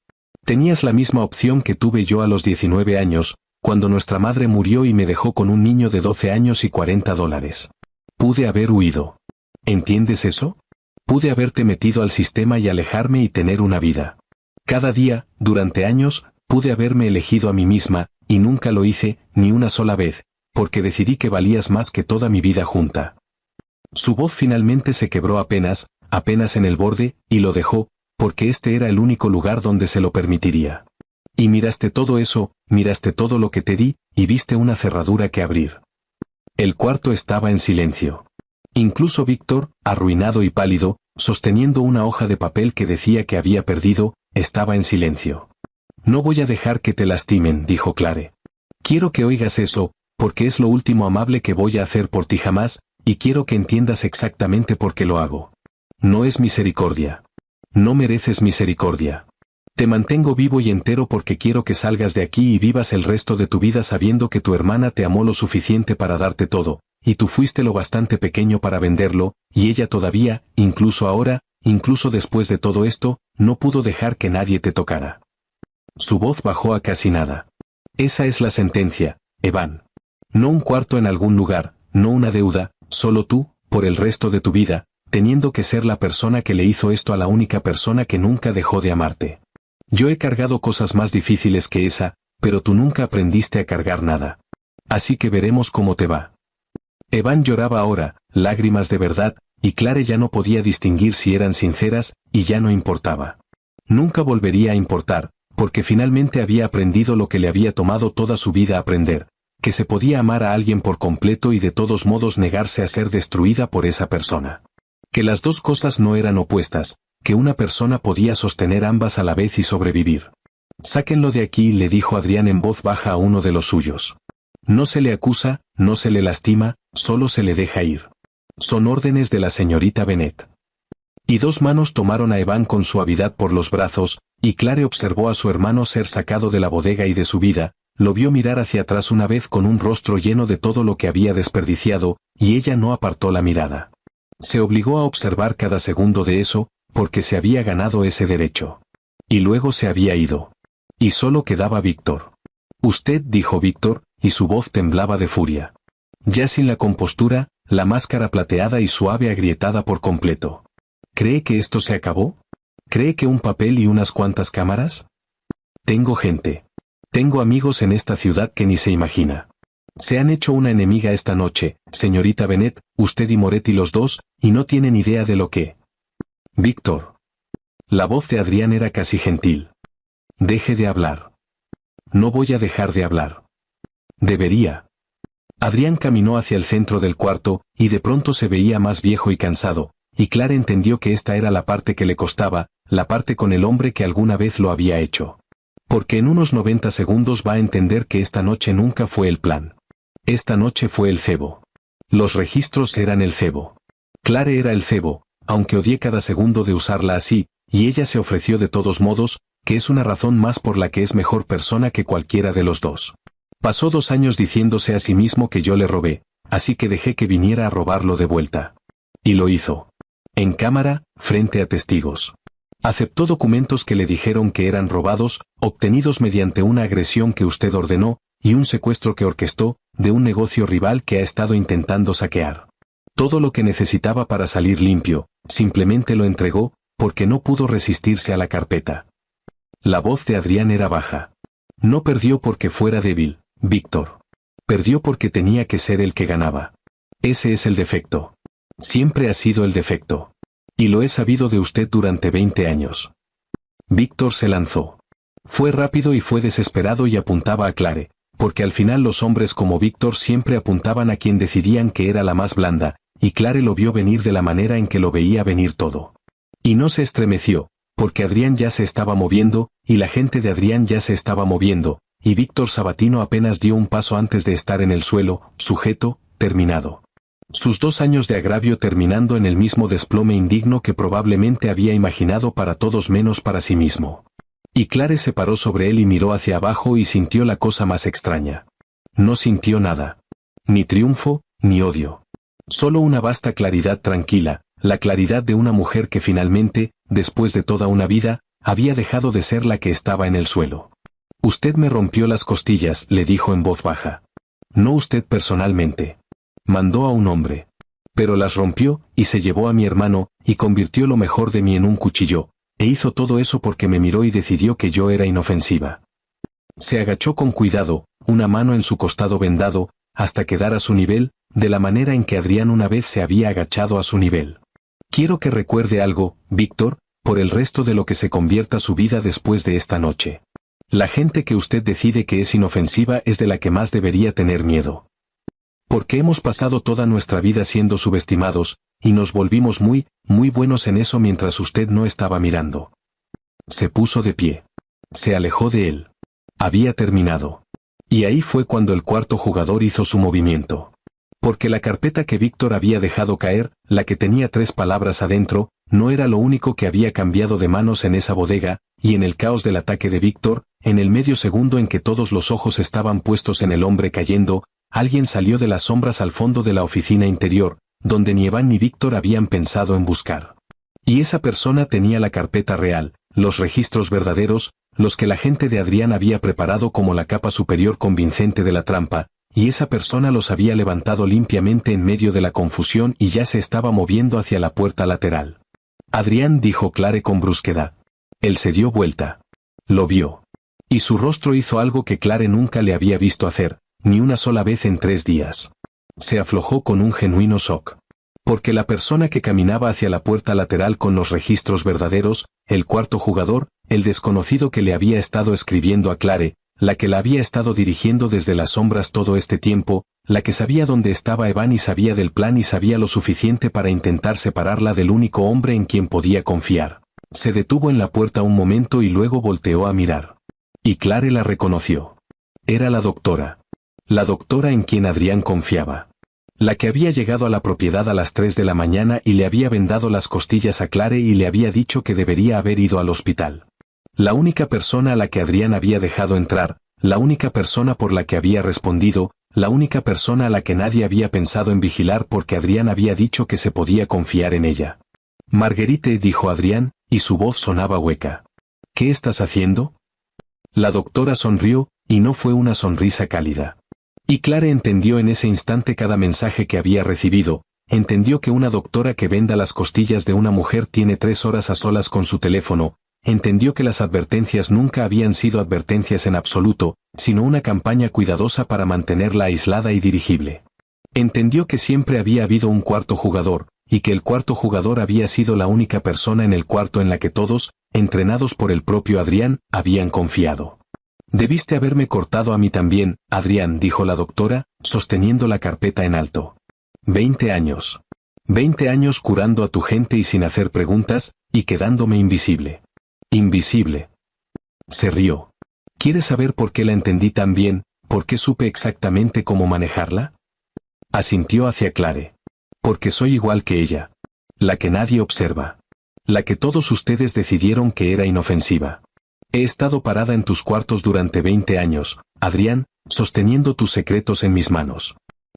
Tenías la misma opción que tuve yo a los 19 años, cuando nuestra madre murió y me dejó con un niño de 12 años y $40. Pude haber huido. ¿Entiendes eso? Pude haberte metido al sistema y alejarme y tener una vida. Cada día, durante años, pude haberme elegido a mí misma, y nunca lo hice, ni una sola vez, porque decidí que valías más que toda mi vida junta. Su voz finalmente se quebró apenas en el borde, y lo dejó, porque este era el único lugar donde se lo permitiría. Y miraste todo eso, miraste todo lo que te di, y viste una cerradura que abrir. El cuarto estaba en silencio. Incluso Víctor, arruinado y pálido, sosteniendo una hoja de papel que decía que había perdido, estaba en silencio. No voy a dejar que te lastimen, dijo Clare. Quiero que oigas eso, porque es lo último amable que voy a hacer por ti jamás, y quiero que entiendas exactamente por qué lo hago. No es misericordia. No mereces misericordia. Te mantengo vivo y entero porque quiero que salgas de aquí y vivas el resto de tu vida sabiendo que tu hermana te amó lo suficiente para darte todo, y tú fuiste lo bastante pequeño para venderlo, y ella todavía, incluso ahora, incluso después de todo esto, no pudo dejar que nadie te tocara. Su voz bajó a casi nada. Esa es la sentencia, Evan. No un cuarto en algún lugar, no una deuda, solo tú, por el resto de tu vida, teniendo que ser la persona que le hizo esto a la única persona que nunca dejó de amarte. Yo he cargado cosas más difíciles que esa, pero tú nunca aprendiste a cargar nada. Así que veremos cómo te va. Evan lloraba ahora, lágrimas de verdad, y Clare ya no podía distinguir si eran sinceras, y ya no importaba. Nunca volvería a importar, porque finalmente había aprendido lo que le había tomado toda su vida aprender, que se podía amar a alguien por completo y de todos modos negarse a ser destruida por esa persona. Que las dos cosas no eran opuestas, que una persona podía sostener ambas a la vez y sobrevivir. Sáquenlo de aquí, le dijo Adrián en voz baja a uno de los suyos. No se le acusa, no se le lastima, solo se le deja ir. Son órdenes de la señorita Bennett. Y 2 manos tomaron a Evan con suavidad por los brazos, y Clare observó a su hermano ser sacado de la bodega y de su vida, lo vio mirar hacia atrás una vez con un rostro lleno de todo lo que había desperdiciado, y ella no apartó la mirada. Se obligó a observar cada segundo de eso, porque se había ganado ese derecho. Y luego se había ido. Y solo quedaba Víctor. Usted, dijo Víctor, y su voz temblaba de furia. Ya sin la compostura, la máscara plateada y suave agrietada por completo. ¿Cree que esto se acabó? ¿Cree que un papel y unas cuantas cámaras? Tengo gente. Tengo amigos en esta ciudad que ni se imagina. Se han hecho una enemiga esta noche, señorita Bennet, usted y Moretti los dos, y no tienen idea de lo que... Víctor. La voz de Adrián era casi gentil. Deje de hablar. No voy a dejar de hablar. Debería. Adrián caminó hacia el centro del cuarto, y de pronto se veía más viejo y cansado, y Clara entendió que esta era la parte que le costaba, la parte con el hombre que alguna vez lo había hecho. Porque en unos 90 segundos va a entender que esta noche nunca fue el plan. Esta noche fue el cebo. Los registros eran el cebo. Clara era el cebo, aunque odié cada segundo de usarla así, y ella se ofreció de todos modos, que es una razón más por la que es mejor persona que cualquiera de los dos. Pasó 2 años diciéndose a sí mismo que yo le robé, así que dejé que viniera a robarlo de vuelta. Y lo hizo. En cámara, frente a testigos. Aceptó documentos que le dijeron que eran robados, obtenidos mediante una agresión que usted ordenó, y un secuestro que orquestó, de un negocio rival que ha estado intentando saquear. Todo lo que necesitaba para salir limpio, simplemente lo entregó, porque no pudo resistirse a la carpeta. La voz de Adrián era baja. No perdió porque fuera débil, Víctor. Perdió porque tenía que ser el que ganaba. Ese es el defecto. Siempre ha sido el defecto. Y lo he sabido de usted durante 20 años. Víctor se lanzó. Fue rápido y fue desesperado y apuntaba a Clare, porque al final los hombres como Víctor siempre apuntaban a quien decidían que era la más blanda, y Clare lo vio venir de la manera en que lo veía venir todo. Y no se estremeció, porque Adrián ya se estaba moviendo, y la gente de Adrián ya se estaba moviendo, y Víctor Sabatino apenas dio un paso antes de estar en el suelo, sujeto, terminado. Sus 2 años de agravio terminando en el mismo desplome indigno que probablemente había imaginado para todos menos para sí mismo. Y Clare se paró sobre él y miró hacia abajo y sintió la cosa más extraña. No sintió nada. Ni triunfo, ni odio. Solo una vasta claridad tranquila, la claridad de una mujer que finalmente, después de toda una vida, había dejado de ser la que estaba en el suelo. Usted me rompió las costillas, le dijo en voz baja. No usted personalmente. Mandó a un hombre. Pero las rompió, y se llevó a mi hermano, y convirtió lo mejor de mí en un cuchillo, e hizo todo eso porque me miró y decidió que yo era inofensiva. Se agachó con cuidado, una mano en su costado vendado, hasta quedar a su nivel, de la manera en que Adrián una vez se había agachado a su nivel. Quiero que recuerde algo, Víctor, por el resto de lo que se convierta su vida después de esta noche. La gente que usted decide que es inofensiva es de la que más debería tener miedo. Porque hemos pasado toda nuestra vida siendo subestimados, y nos volvimos muy, muy buenos en eso mientras usted no estaba mirando. Se puso de pie. Se alejó de él. Había terminado. Y ahí fue cuando el cuarto jugador hizo su movimiento. Porque la carpeta que Víctor había dejado caer, la que tenía 3 palabras adentro, no era lo único que había cambiado de manos en esa bodega, y en el caos del ataque de Víctor, en el medio segundo en que todos los ojos estaban puestos en el hombre cayendo, alguien salió de las sombras al fondo de la oficina interior, donde ni Iván ni Víctor habían pensado en buscar. Y esa persona tenía la carpeta real, los registros verdaderos, los que la gente de Adrián había preparado como la capa superior convincente de la trampa, y esa persona los había levantado limpiamente en medio de la confusión y ya se estaba moviendo hacia la puerta lateral. Adrián, dijo Clare con brusquedad. Él se dio vuelta. Lo vio. Y su rostro hizo algo que Clare nunca le había visto hacer, ni una sola vez en 3 días. Se aflojó con un genuino shock. Porque la persona que caminaba hacia la puerta lateral con los registros verdaderos, el cuarto jugador, el desconocido que le había estado escribiendo a Clare, la que la había estado dirigiendo desde las sombras todo este tiempo, la que sabía dónde estaba Evan y sabía del plan y sabía lo suficiente para intentar separarla del único hombre en quien podía confiar. Se detuvo en la puerta un momento y luego volteó a mirar. Y Clare la reconoció. Era la doctora. La doctora en quien Adrián confiaba. La que había llegado a la propiedad a las 3 de la mañana y le había vendado las costillas a Clare y le había dicho que debería haber ido al hospital. La única persona a la que Adrián había dejado entrar, la única persona por la que había respondido, la única persona a la que nadie había pensado en vigilar porque Adrián había dicho que se podía confiar en ella. Marguerite, dijo Adrián, y su voz sonaba hueca. ¿Qué estás haciendo? La doctora sonrió, y no fue una sonrisa cálida. Y Clare entendió en ese instante cada mensaje que había recibido, entendió que una doctora que venda las costillas de una mujer tiene 3 horas a solas con su teléfono, entendió que las advertencias nunca habían sido advertencias en absoluto, sino una campaña cuidadosa para mantenerla aislada y dirigible. Entendió que siempre había habido un cuarto jugador, y que el cuarto jugador había sido la única persona en el cuarto en la que todos, entrenados por el propio Adrián, habían confiado. Debiste haberme cortado a mí también, Adrián, dijo la doctora, sosteniendo la carpeta en alto. 20 años. 20 años curando a tu gente y sin hacer preguntas, y quedándome invisible. Invisible. Se rió. ¿Quieres saber por qué la entendí tan bien, por qué supe exactamente cómo manejarla? Asintió hacia Clare. Porque soy igual que ella. La que nadie observa. La que todos ustedes decidieron que era inofensiva. He estado parada en tus cuartos durante 20 años, Adrián, sosteniendo tus secretos en mis manos.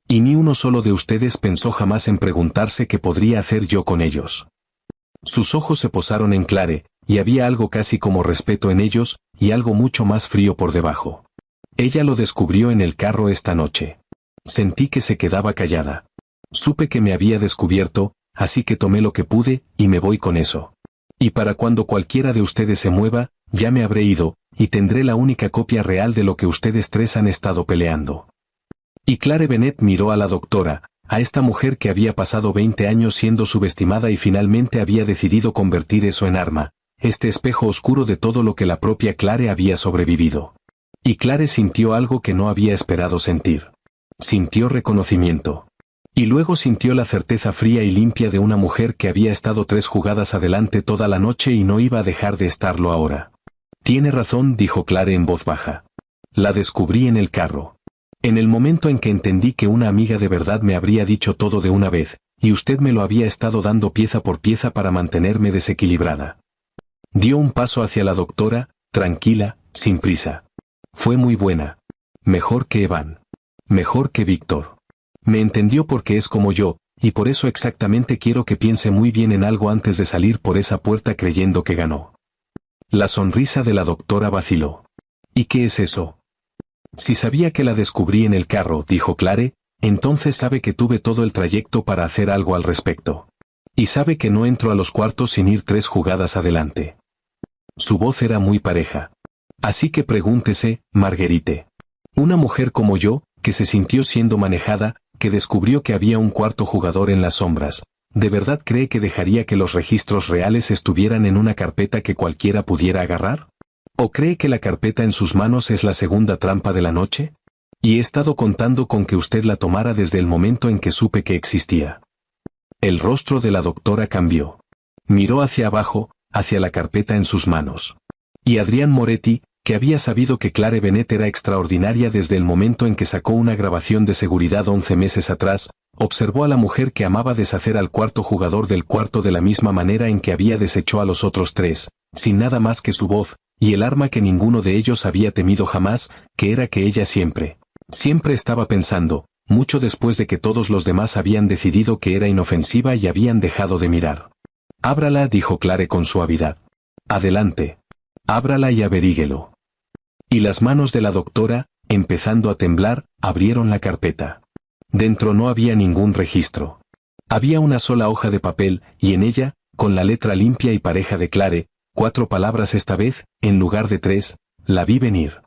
Y ni uno solo de ustedes pensó jamás en preguntarse qué podría hacer yo con ellos. Sus ojos se posaron en Clare, y había algo casi como respeto en ellos, y algo mucho más frío por debajo. Ella lo descubrió en el carro esta noche. Sentí que se quedaba callada. Supe que me había descubierto, así que tomé lo que pude, y me voy con eso. Y para cuando cualquiera de ustedes se mueva, ya me habré ido, y tendré la única copia real de lo que ustedes 3 han estado peleando. Y Clare Bennett miró a la doctora, a esta mujer que había pasado 20 años siendo subestimada y finalmente había decidido convertir eso en arma, este espejo oscuro de todo lo que la propia Clare había sobrevivido. Y Clare sintió algo que no había esperado sentir. Sintió reconocimiento. Y luego sintió la certeza fría y limpia de una mujer que había estado 3 jugadas adelante toda la noche y no iba a dejar de estarlo ahora. Tiene razón, dijo Clare en voz baja. La descubrí en el carro. En el momento en que entendí que una amiga de verdad me habría dicho todo de una vez, y usted me lo había estado dando pieza por pieza para mantenerme desequilibrada. Dio un paso hacia la doctora, tranquila, sin prisa. Fue muy buena. Mejor que Evan. Mejor que Víctor. Me entendió porque es como yo, y por eso exactamente quiero que piense muy bien en algo antes de salir por esa puerta creyendo que ganó. La sonrisa de la doctora vaciló. ¿Y qué es eso? Si sabía que la descubrí en el carro, dijo Clare, entonces sabe que tuve todo el trayecto para hacer algo al respecto. Y sabe que no entro a los cuartos sin ir 3 jugadas adelante. Su voz era muy pareja. Así que pregúntese, Marguerite. Una mujer como yo, que se sintió siendo manejada, que descubrió que había un cuarto jugador en las sombras, ¿de verdad cree que dejaría que los registros reales estuvieran en una carpeta que cualquiera pudiera agarrar? ¿O cree que la carpeta en sus manos es la segunda trampa de la noche? Y he estado contando con que usted la tomara desde el momento en que supe que existía. El rostro de la doctora cambió. Miró hacia abajo, hacia la carpeta en sus manos. Y Adrián Moretti, que había sabido que Clare Bennett era extraordinaria desde el momento en que sacó una grabación de seguridad 11 meses atrás, observó a la mujer que amaba deshacer al cuarto jugador del cuarto de la misma manera en que había deshecho a los otros 3, sin nada más que su voz, y el arma que ninguno de ellos había temido jamás, que era que ella siempre estaba pensando, mucho después de que todos los demás habían decidido que era inofensiva y habían dejado de mirar. Ábrala, dijo Clare con suavidad. Adelante. Ábrala y averíguelo. Y las manos de la doctora, empezando a temblar, abrieron la carpeta. Dentro no había ningún registro. Había una sola hoja de papel, y en ella, con la letra limpia y pareja de Clare, 4 palabras esta vez, en lugar de 3, la vi venir.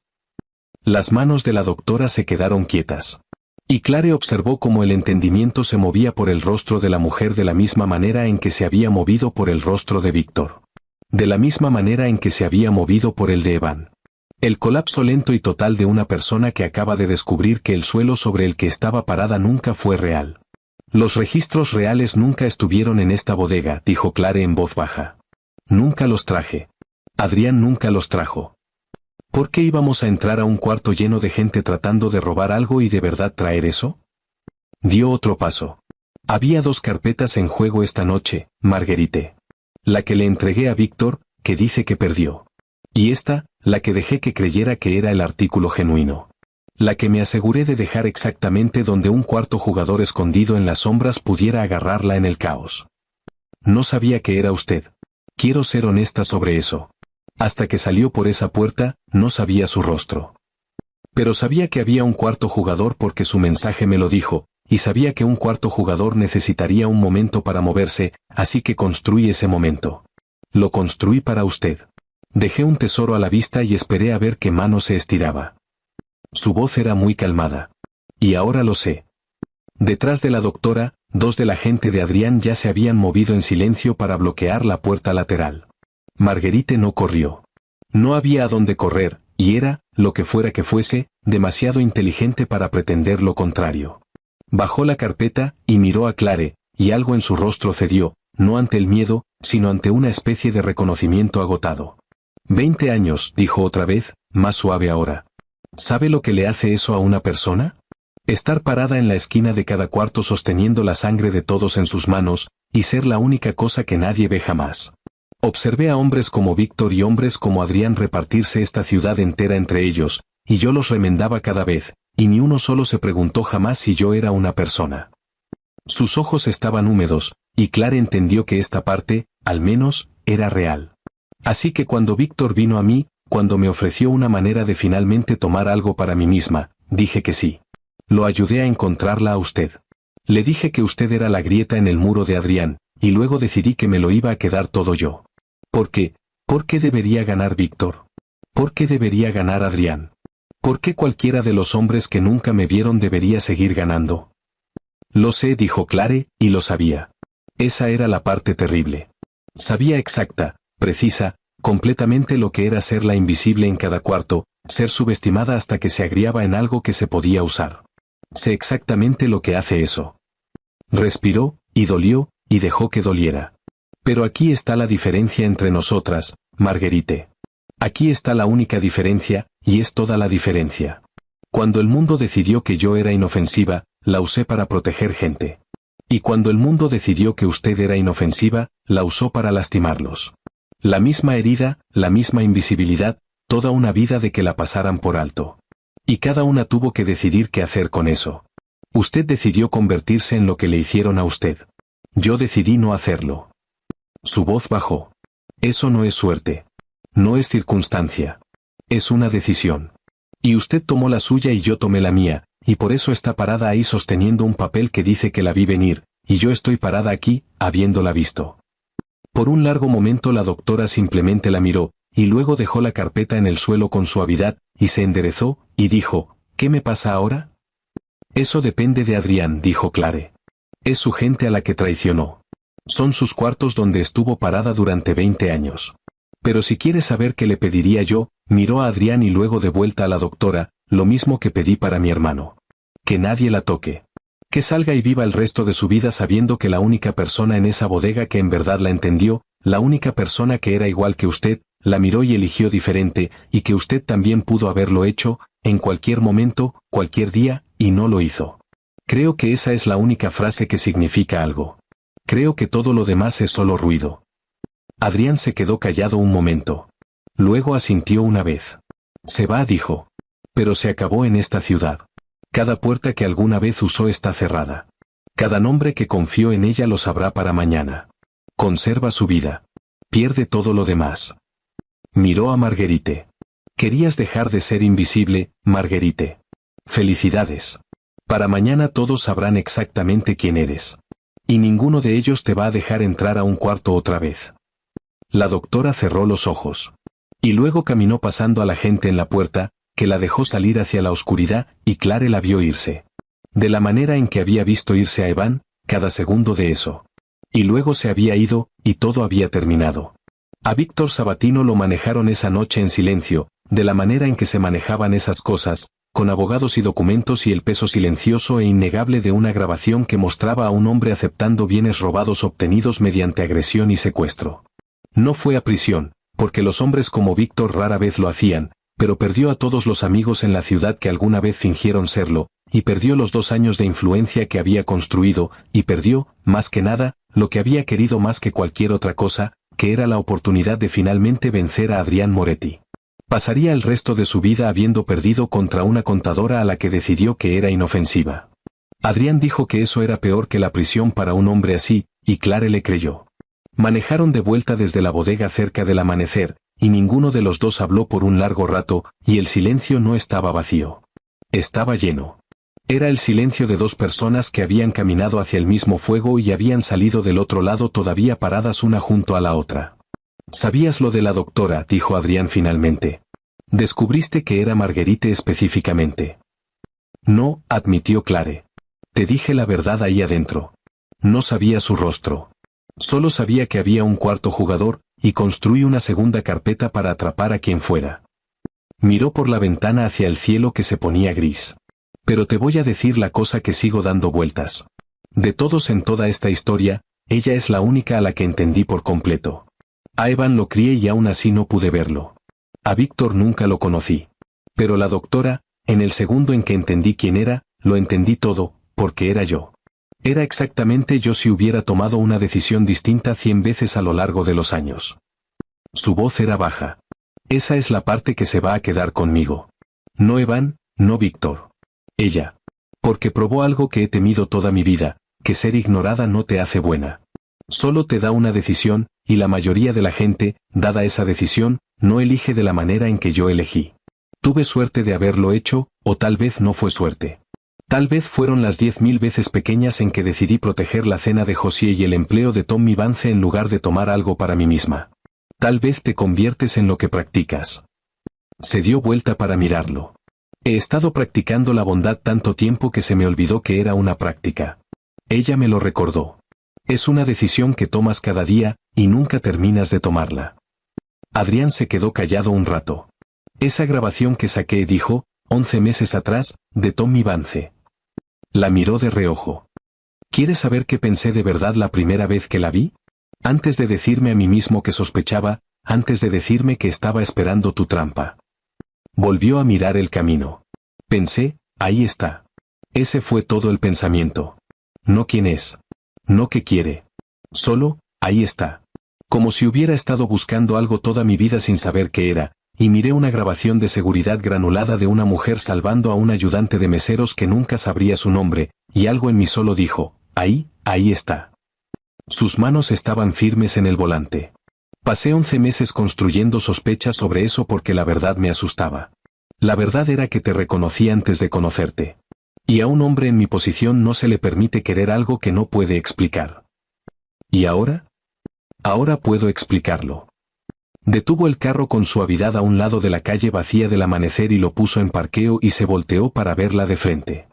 Las manos de la doctora se quedaron quietas. Y Clare observó cómo el entendimiento se movía por el rostro de la mujer de la misma manera en que se había movido por el rostro de Víctor. De la misma manera en que se había movido por el de Evan. El colapso lento y total de una persona que acaba de descubrir que el suelo sobre el que estaba parada nunca fue real. Los registros reales nunca estuvieron en esta bodega, dijo Clare en voz baja. Nunca los traje. Adrián nunca los trajo. ¿Por qué íbamos a entrar a un cuarto lleno de gente tratando de robar algo y de verdad traer eso? Dio otro paso. Había 2 carpetas en juego esta noche, Marguerite. La que le entregué a Víctor, que dice que perdió. Y esta, la que dejé que creyera que era el artículo genuino. La que me aseguré de dejar exactamente donde un cuarto jugador escondido en las sombras pudiera agarrarla en el caos. No sabía que era usted. Quiero ser honesta sobre eso. Hasta que salió por esa puerta, no sabía su rostro. Pero sabía que había un cuarto jugador porque su mensaje me lo dijo, y sabía que un cuarto jugador necesitaría un momento para moverse, así que construí ese momento. Lo construí para usted. Dejé un tesoro a la vista y esperé a ver qué mano se estiraba. Su voz era muy calmada. Y ahora lo sé. Detrás de la doctora, 2 de la gente de Adrián ya se habían movido en silencio para bloquear la puerta lateral. Marguerite no corrió. No había a dónde correr, y era, lo que fuera que fuese, demasiado inteligente para pretender lo contrario. Bajó la carpeta y miró a Clare, y algo en su rostro cedió, no ante el miedo, sino ante una especie de reconocimiento agotado. 20 años, dijo otra vez, más suave ahora. ¿Sabe lo que le hace eso a una persona? Estar parada en la esquina de cada cuarto sosteniendo la sangre de todos en sus manos, y ser la única cosa que nadie ve jamás. Observé a hombres como Víctor y hombres como Adrián repartirse esta ciudad entera entre ellos, y yo los remendaba cada vez, y ni uno solo se preguntó jamás si yo era una persona. Sus ojos estaban húmedos, y Clara entendió que esta parte, al menos, era real. Así que cuando Víctor vino a mí, cuando me ofreció una manera de finalmente tomar algo para mí misma, dije que sí. Lo ayudé a encontrarla a usted. Le dije que usted era la grieta en el muro de Adrián, y luego decidí que me lo iba a quedar todo yo. ¿Por qué? ¿Por qué debería ganar Víctor? ¿Por qué debería ganar Adrián? ¿Por qué cualquiera de los hombres que nunca me vieron debería seguir ganando? Lo sé, dijo Clare, y lo sabía. Esa era la parte terrible. Sabía exacta, precisa, completamente lo que era ser la invisible en cada cuarto, ser subestimada hasta que se agriaba en algo que se podía usar. Sé exactamente lo que hace eso. Respiró, y dolió, y dejó que doliera. Pero aquí está la diferencia entre nosotras, Marguerite. Aquí está la única diferencia, y es toda la diferencia. Cuando el mundo decidió que yo era inofensiva, la usé para proteger gente. Y cuando el mundo decidió que usted era inofensiva, la usó para lastimarlos. La misma herida, la misma invisibilidad, toda una vida de que la pasaran por alto. Y cada una tuvo que decidir qué hacer con eso. Usted decidió convertirse en lo que le hicieron a usted. Yo decidí no hacerlo. Su voz bajó. Eso no es suerte. No es circunstancia. Es una decisión. Y usted tomó la suya y yo tomé la mía, y por eso está parada ahí sosteniendo un papel que dice que la vi venir, y yo estoy parada aquí, habiéndola visto. Por un largo momento la doctora simplemente la miró, y luego dejó la carpeta en el suelo con suavidad, y se enderezó, y dijo, ¿qué me pasa ahora? Eso depende de Adrián, dijo Clare. Es su gente a la que traicionó. Son sus cuartos donde estuvo parada durante 20 años. Pero si quiere saber qué le pediría yo, miró a Adrián y luego de vuelta a la doctora, lo mismo que pedí para mi hermano. Que nadie la toque. Que salga y viva el resto de su vida sabiendo que la única persona en esa bodega que en verdad la entendió, la única persona que era igual que usted, la miró y eligió diferente, y que usted también pudo haberlo hecho, en cualquier momento, cualquier día, y no lo hizo. Creo que esa es la única frase que significa algo. Creo que todo lo demás es solo ruido. Adrián se quedó callado un momento. Luego asintió una vez. Se va, dijo. Pero se acabó en esta ciudad. Cada puerta que alguna vez usó está cerrada. Cada nombre que confió en ella lo sabrá para mañana. Conserva su vida. Pierde todo lo demás. Miró a Marguerite. Querías dejar de ser invisible, Marguerite. Felicidades. Para mañana todos sabrán exactamente quién eres. Y ninguno de ellos te va a dejar entrar a un cuarto otra vez. La doctora cerró los ojos. Y luego caminó pasando a la gente en la puerta, que la dejó salir hacia la oscuridad, y Clare la vio irse. De la manera en que había visto irse a Evan, cada segundo de eso. Y luego se había ido, y todo había terminado. A Víctor Sabatino lo manejaron esa noche en silencio, de la manera en que se manejaban esas cosas, con abogados y documentos y el peso silencioso e innegable de una grabación que mostraba a un hombre aceptando bienes robados obtenidos mediante agresión y secuestro. No fue a prisión, porque los hombres como Víctor rara vez lo hacían, pero perdió a todos los amigos en la ciudad que alguna vez fingieron serlo, y perdió los 2 años de influencia que había construido, y perdió, más que nada, lo que había querido más que cualquier otra cosa, que era la oportunidad de finalmente vencer a Adrián Moretti. Pasaría el resto de su vida habiendo perdido contra una contadora a la que decidió que era inofensiva. Adrián dijo que eso era peor que la prisión para un hombre así, y Clare le creyó. Manejaron de vuelta desde la bodega cerca del amanecer, y ninguno de los dos habló por un largo rato, y el silencio no estaba vacío. Estaba lleno. Era el silencio de dos personas que habían caminado hacia el mismo fuego y habían salido del otro lado todavía paradas una junto a la otra. «¿Sabías lo de la doctora?», dijo Adrián finalmente. «¿Descubriste que era Marguerite específicamente?» «No», admitió Clare. «Te dije la verdad ahí adentro. No sabía su rostro. Solo sabía que había un cuarto jugador, y construí una segunda carpeta para atrapar a quien fuera». Miró por la ventana hacia el cielo que se ponía gris. «Pero te voy a decir la cosa que sigo dando vueltas. De todos en toda esta historia, ella es la única a la que entendí por completo. A Evan lo crié y aún así no pude verlo. A Víctor nunca lo conocí. Pero la doctora, en el segundo en que entendí quién era, lo entendí todo, porque era yo. Era exactamente yo si hubiera tomado una decisión distinta 100 veces a lo largo de los años». Su voz era baja. «Esa es la parte que se va a quedar conmigo. No Evan, no Víctor. Ella. Porque probó algo que he temido toda mi vida, que ser ignorada no te hace buena. Solo te da una decisión, y la mayoría de la gente, dada esa decisión, no elige de la manera en que yo elegí. Tuve suerte de haberlo hecho, o tal vez no fue suerte. Tal vez fueron las 10.000 veces pequeñas en que decidí proteger la cena de Josié y el empleo de Tommy Vance en lugar de tomar algo para mí misma. Tal vez te conviertes en lo que practicas». Se dio vuelta para mirarlo. «He estado practicando la bondad tanto tiempo que se me olvidó que era una práctica». Ella me lo recordó. «Es una decisión que tomas cada día, y nunca terminas de tomarla». Adrián se quedó callado un rato. «Esa grabación que saqué», dijo, 11 meses atrás, de Tommy Vance. La miró de reojo. «¿Quieres saber qué pensé de verdad la primera vez que la vi? Antes de decirme a mí mismo que sospechaba, antes de decirme que estaba esperando tu trampa». Volvió a mirar el camino. «Pensé, ahí está». Ese fue todo el pensamiento. No quién es. No qué quiere. Solo, ahí está. Como si hubiera estado buscando algo toda mi vida sin saber qué era, y miré una grabación de seguridad granulada de una mujer salvando a un ayudante de meseros que nunca sabría su nombre, y algo en mí solo dijo, ahí está. Sus manos estaban firmes en el volante. Pasé 11 meses construyendo sospechas sobre eso porque la verdad me asustaba. La verdad era que te reconocí antes de conocerte. Y a un hombre en mi posición no se le permite querer algo que no puede explicar. ¿Y ahora? Ahora puedo explicarlo. Detuvo el carro con suavidad a un lado de la calle vacía del amanecer y lo puso en parqueo y se volteó para verla de frente.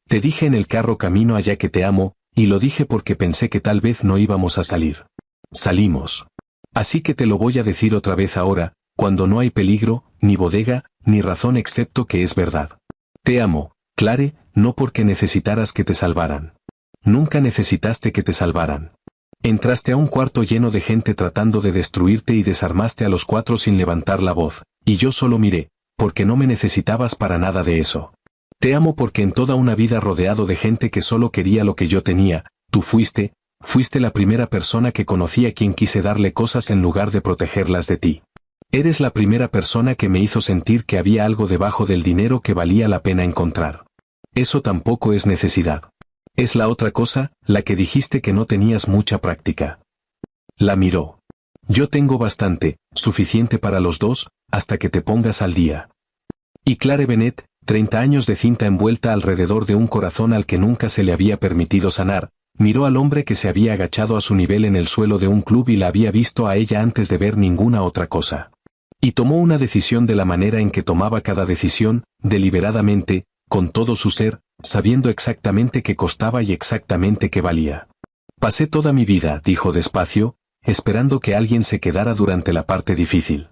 Te dije en el carro camino allá que te amo, y lo dije porque pensé que tal vez no íbamos a salir. Salimos. Así que te lo voy a decir otra vez ahora, cuando no hay peligro, ni bodega, ni razón excepto que es verdad. Te amo, Clare, no porque necesitaras que te salvaran. Nunca necesitaste que te salvaran. Entraste a un cuarto lleno de gente tratando de destruirte y desarmaste a los 4 sin levantar la voz, y yo solo miré, porque no me necesitabas para nada de eso. Te amo porque en toda una vida rodeado de gente que solo quería lo que yo tenía, tú fuiste la primera persona que conocí a quien quise darle cosas en lugar de protegerlas de ti. Eres la primera persona que me hizo sentir que había algo debajo del dinero que valía la pena encontrar. Eso tampoco es necesidad. Es la otra cosa, la que dijiste que no tenías mucha práctica. La miró. Yo tengo bastante, suficiente para los dos, hasta que te pongas al día. Y Clare Bennett, 30 años de cinta envuelta alrededor de un corazón al que nunca se le había permitido sanar, miró al hombre que se había agachado a su nivel en el suelo de un club y la había visto a ella antes de ver ninguna otra cosa. Y tomó una decisión de la manera en que tomaba cada decisión, deliberadamente, con todo su ser, sabiendo exactamente qué costaba y exactamente qué valía. Pasé toda mi vida, dijo despacio, esperando que alguien se quedara durante la parte difícil.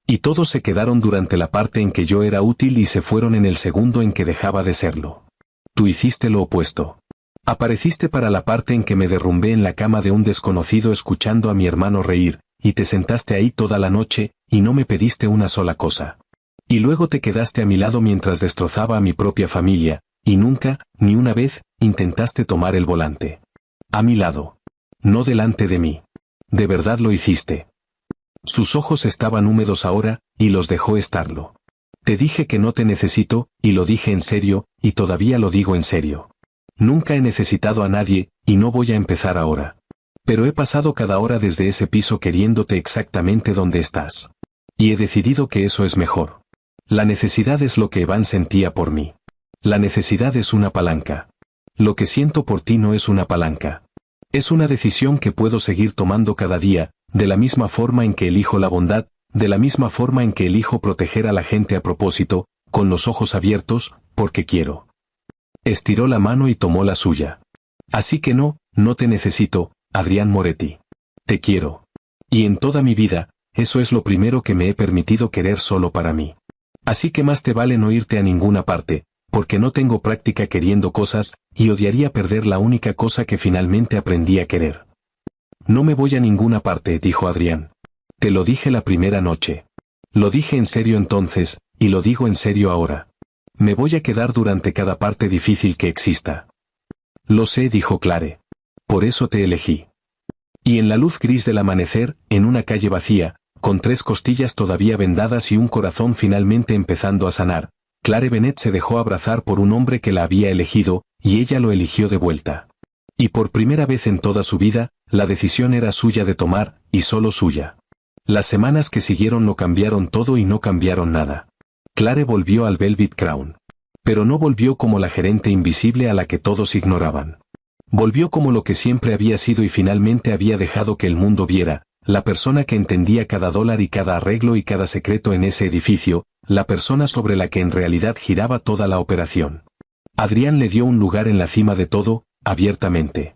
Y todos se quedaron durante la parte en que yo era útil y se fueron en el segundo en que dejaba de serlo. Tú hiciste lo opuesto. Apareciste para la parte en que me derrumbé en la cama de un desconocido escuchando a mi hermano reír, y te sentaste ahí toda la noche, y no me pediste una sola cosa. Y luego te quedaste a mi lado mientras destrozaba a mi propia familia, y nunca, ni una vez, intentaste tomar el volante. A mi lado. No delante de mí. De verdad lo hiciste. Sus ojos estaban húmedos ahora, y los dejó estarlo. Te dije que no te necesito, y lo dije en serio, y todavía lo digo en serio. Nunca he necesitado a nadie, y no voy a empezar ahora. Pero he pasado cada hora desde ese piso queriéndote exactamente donde estás. Y he decidido que eso es mejor. La necesidad es lo que Evan sentía por mí. La necesidad es una palanca. Lo que siento por ti no es una palanca. Es una decisión que puedo seguir tomando cada día, de la misma forma en que elijo la bondad, de la misma forma en que elijo proteger a la gente a propósito, con los ojos abiertos, porque quiero. Estiró la mano y tomó la suya. Así que no te necesito, Adrián Moretti. Te quiero. Y en toda mi vida, eso es lo primero que me he permitido querer solo para mí. Así que más te vale no irte a ninguna parte, porque no tengo práctica queriendo cosas, y odiaría perder la única cosa que finalmente aprendí a querer. No me voy a ninguna parte, dijo Adrián. Te lo dije la primera noche. Lo dije en serio entonces, y lo digo en serio ahora. Me voy a quedar durante cada parte difícil que exista. Lo sé, dijo Clare. Por eso te elegí. Y en la luz gris del amanecer, en una calle vacía, con 3 costillas todavía vendadas y un corazón finalmente empezando a sanar, Clare Bennett se dejó abrazar por un hombre que la había elegido, y ella lo eligió de vuelta. Y por primera vez en toda su vida, la decisión era suya de tomar, y solo suya. Las semanas que siguieron lo cambiaron todo y no cambiaron nada. Clare volvió al Velvet Crown. Pero no volvió como la gerente invisible a la que todos ignoraban. Volvió como lo que siempre había sido y finalmente había dejado que el mundo viera, la persona que entendía cada dólar y cada arreglo y cada secreto en ese edificio, la persona sobre la que en realidad giraba toda la operación. Adrián le dio un lugar en la cima de todo, abiertamente.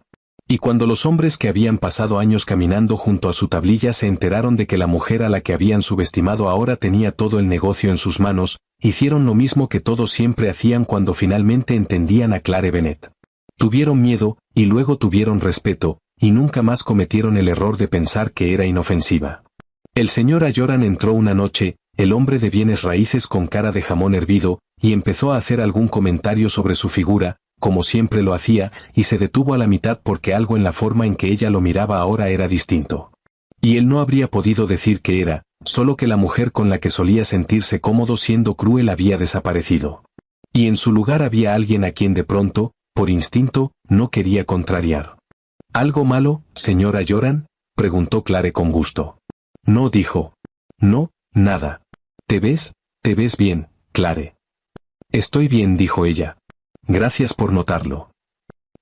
Y cuando los hombres que habían pasado años caminando junto a su tablilla se enteraron de que la mujer a la que habían subestimado ahora tenía todo el negocio en sus manos, hicieron lo mismo que todos siempre hacían cuando finalmente entendían a Clare Bennett. Tuvieron miedo, y luego tuvieron respeto, y nunca más cometieron el error de pensar que era inofensiva. El señor Ayoran entró una noche, el hombre de bienes raíces con cara de jamón hervido, y empezó a hacer algún comentario sobre su figura, como siempre lo hacía, y se detuvo a la mitad porque algo en la forma en que ella lo miraba ahora era distinto. Y él no habría podido decir qué era, solo que la mujer con la que solía sentirse cómodo siendo cruel había desaparecido. Y en su lugar había alguien a quien de pronto, por instinto, no quería contrariar. ¿Algo malo, señor Ayoran?, preguntó Clare con gusto. No, dijo. No, nada. ¿Te ves bien, Clare? Estoy bien, dijo ella. Gracias por notarlo.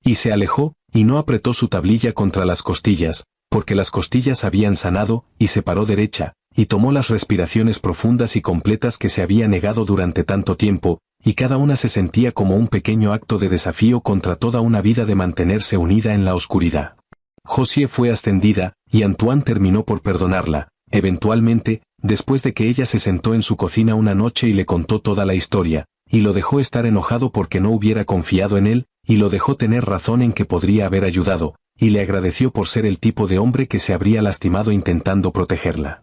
Y se alejó, y no apretó su tablilla contra las costillas, porque las costillas habían sanado, y se paró derecha, y tomó las respiraciones profundas y completas que se había negado durante tanto tiempo, y cada una se sentía como un pequeño acto de desafío contra toda una vida de mantenerse unida en la oscuridad. Josie fue ascendida, y Antoine terminó por perdonarla, eventualmente, después de que ella se sentó en su cocina una noche y le contó toda la historia, y lo dejó estar enojado porque no hubiera confiado en él, y lo dejó tener razón en que podría haber ayudado, y le agradeció por ser el tipo de hombre que se habría lastimado intentando protegerla.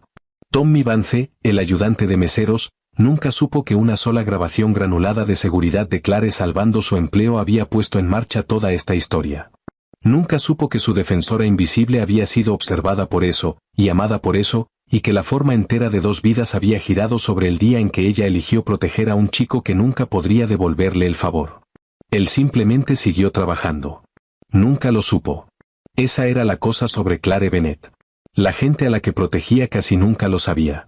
Tommy Vance, el ayudante de meseros, nunca supo que una sola grabación granulada de seguridad de Clare salvando su empleo había puesto en marcha toda esta historia. Nunca supo que su defensora invisible había sido observada por eso, y amada por eso, y que la forma entera de 2 vidas había girado sobre el día en que ella eligió proteger a un chico que nunca podría devolverle el favor. Él simplemente siguió trabajando. Nunca lo supo. Esa era la cosa sobre Clare Bennett. La gente a la que protegía casi nunca lo sabía.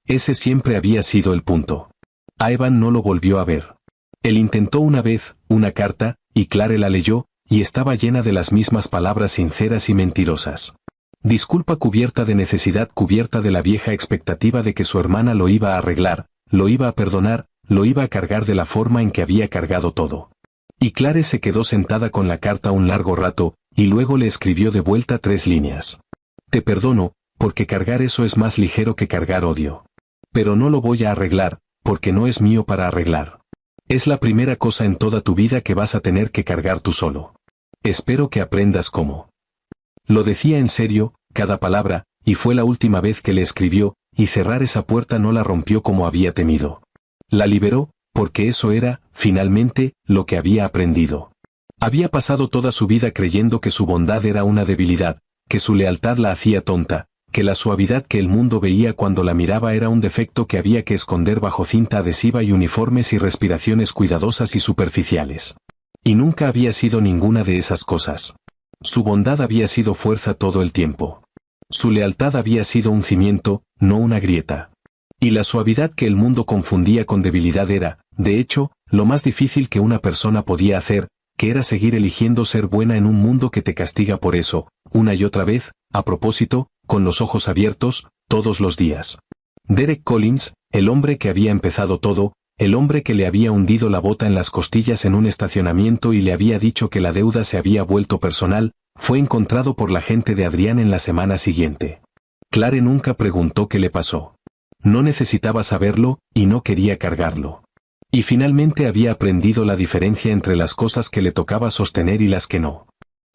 Ese siempre había sido el punto. A Evan no lo volvió a ver. Él intentó una vez, una carta, y Clare la leyó, y estaba llena de las mismas palabras sinceras y mentirosas. Disculpa cubierta de necesidad, cubierta de la vieja expectativa de que su hermana lo iba a arreglar, lo iba a perdonar, lo iba a cargar de la forma en que había cargado todo. Y Clare se quedó sentada con la carta un largo rato, y luego le escribió de vuelta 3 líneas. Te perdono, porque cargar eso es más ligero que cargar odio. Pero no lo voy a arreglar, porque no es mío para arreglar. Es la primera cosa en toda tu vida que vas a tener que cargar tú solo. Espero que aprendas cómo. Lo decía en serio, cada palabra, y fue la última vez que le escribió, y cerrar esa puerta no la rompió como había temido. La liberó, porque eso era, finalmente, lo que había aprendido. Había pasado toda su vida creyendo que su bondad era una debilidad, que su lealtad la hacía tonta, que la suavidad que el mundo veía cuando la miraba era un defecto que había que esconder bajo cinta adhesiva y uniformes y respiraciones cuidadosas y superficiales. Y nunca había sido ninguna de esas cosas. Su bondad había sido fuerza todo el tiempo. Su lealtad había sido un cimiento, no una grieta. Y la suavidad que el mundo confundía con debilidad era, de hecho, lo más difícil que una persona podía hacer, que era seguir eligiendo ser buena en un mundo que te castiga por eso, una y otra vez, a propósito, con los ojos abiertos, todos los días. Derek Collins, el hombre que había empezado todo, el hombre que le había hundido la bota en las costillas en un estacionamiento y le había dicho que la deuda se había vuelto personal, fue encontrado por la gente de Adrián en la semana siguiente. Clare nunca preguntó qué le pasó. No necesitaba saberlo, y no quería cargarlo. Y finalmente había aprendido la diferencia entre las cosas que le tocaba sostener y las que no.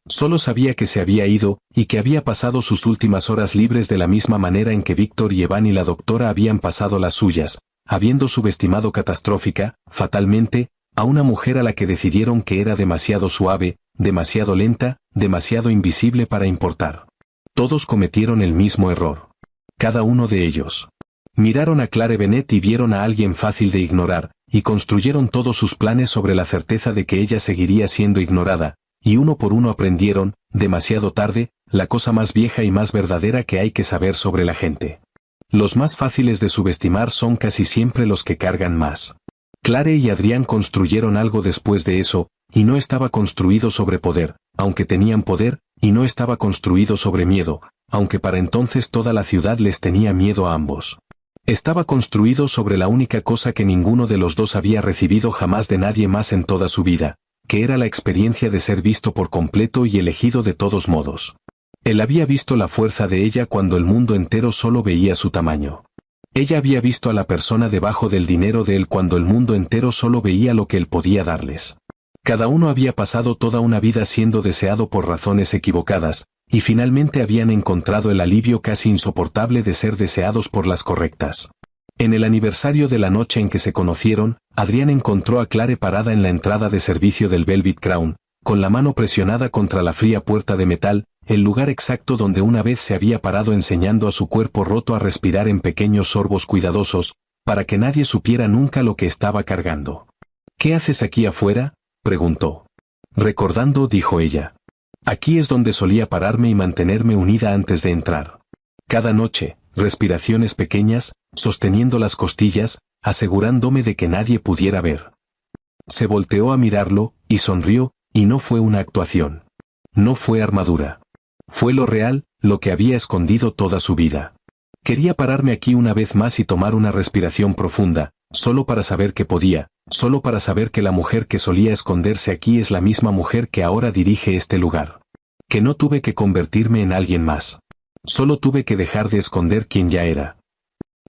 Solo sabía que se había ido, y que había pasado sus últimas horas libres de la misma manera en que Víctor y Evan y la doctora habían pasado las suyas, habiendo subestimado catastrófica, fatalmente, a una mujer a la que decidieron que era demasiado suave, demasiado lenta, demasiado invisible para importar. Todos cometieron el mismo error. Cada uno de ellos. Miraron a Clare Bennett y vieron a alguien fácil de ignorar, y construyeron todos sus planes sobre la certeza de que ella seguiría siendo ignorada, y uno por uno aprendieron, demasiado tarde, la cosa más vieja y más verdadera que hay que saber sobre la gente. Los más fáciles de subestimar son casi siempre los que cargan más. Clare y Adrián construyeron algo después de eso, y no estaba construido sobre poder, aunque tenían poder, y no estaba construido sobre miedo, aunque para entonces toda la ciudad les tenía miedo a ambos. Estaba construido sobre la única cosa que ninguno de los dos había recibido jamás de nadie más en toda su vida, que era la experiencia de ser visto por completo y elegido de todos modos. Él había visto la fuerza de ella cuando el mundo entero solo veía su tamaño. Ella había visto a la persona debajo del dinero de él cuando el mundo entero solo veía lo que él podía darles. Cada uno había pasado toda una vida siendo deseado por razones equivocadas, y finalmente habían encontrado el alivio casi insoportable de ser deseados por las correctas. En el aniversario de la noche en que se conocieron, Adrián encontró a Clare parada en la entrada de servicio del Velvet Crown, con la mano presionada contra la fría puerta de metal, el lugar exacto donde una vez se había parado enseñando a su cuerpo roto a respirar en pequeños sorbos cuidadosos, para que nadie supiera nunca lo que estaba cargando. «¿Qué haces aquí afuera?», preguntó. «Recordando», dijo ella. «Aquí es donde solía pararme y mantenerme unida antes de entrar. Cada noche, respiraciones pequeñas, sosteniendo las costillas, asegurándome de que nadie pudiera ver». Se volteó a mirarlo, y sonrió, y no fue una actuación. No fue armadura. Fue lo real, lo que había escondido toda su vida. Quería pararme aquí una vez más y tomar una respiración profunda, solo para saber que podía, solo para saber que la mujer que solía esconderse aquí es la misma mujer que ahora dirige este lugar. Que no tuve que convertirme en alguien más. Solo tuve que dejar de esconder quién ya era.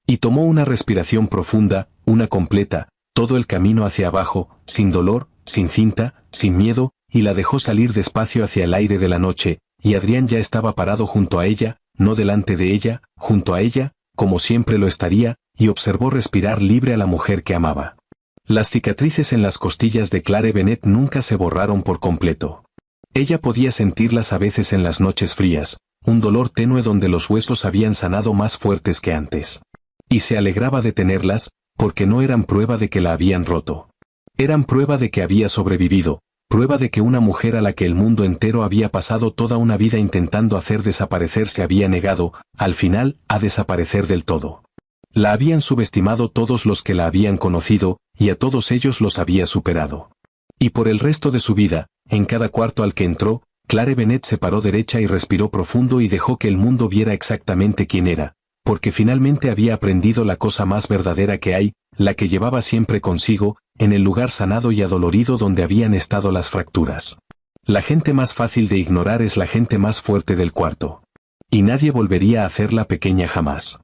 Y tomó una respiración profunda, una completa, todo el camino hacia abajo, sin dolor, sin cinta, sin miedo, y la dejó salir despacio hacia el aire de la noche, y Adrián ya estaba parado junto a ella, no delante de ella, junto a ella, como siempre lo estaría, y observó respirar libre a la mujer que amaba. Las cicatrices en las costillas de Clare Bennett nunca se borraron por completo. Ella podía sentirlas a veces en las noches frías, un dolor tenue donde los huesos habían sanado más fuertes que antes. Y se alegraba de tenerlas, porque no eran prueba de que la habían roto. Eran prueba de que había sobrevivido, prueba de que una mujer a la que el mundo entero había pasado toda una vida intentando hacer desaparecer se había negado, al final, a desaparecer del todo. La habían subestimado todos los que la habían conocido, y a todos ellos los había superado. Y por el resto de su vida, en cada cuarto al que entró, Clare Bennett se paró derecha y respiró profundo y dejó que el mundo viera exactamente quién era, porque finalmente había aprendido la cosa más verdadera que hay, la que llevaba siempre consigo, en el lugar sanado y adolorido donde habían estado las fracturas. La gente más fácil de ignorar es la gente más fuerte del cuarto. Y nadie volvería a hacerla pequeña jamás.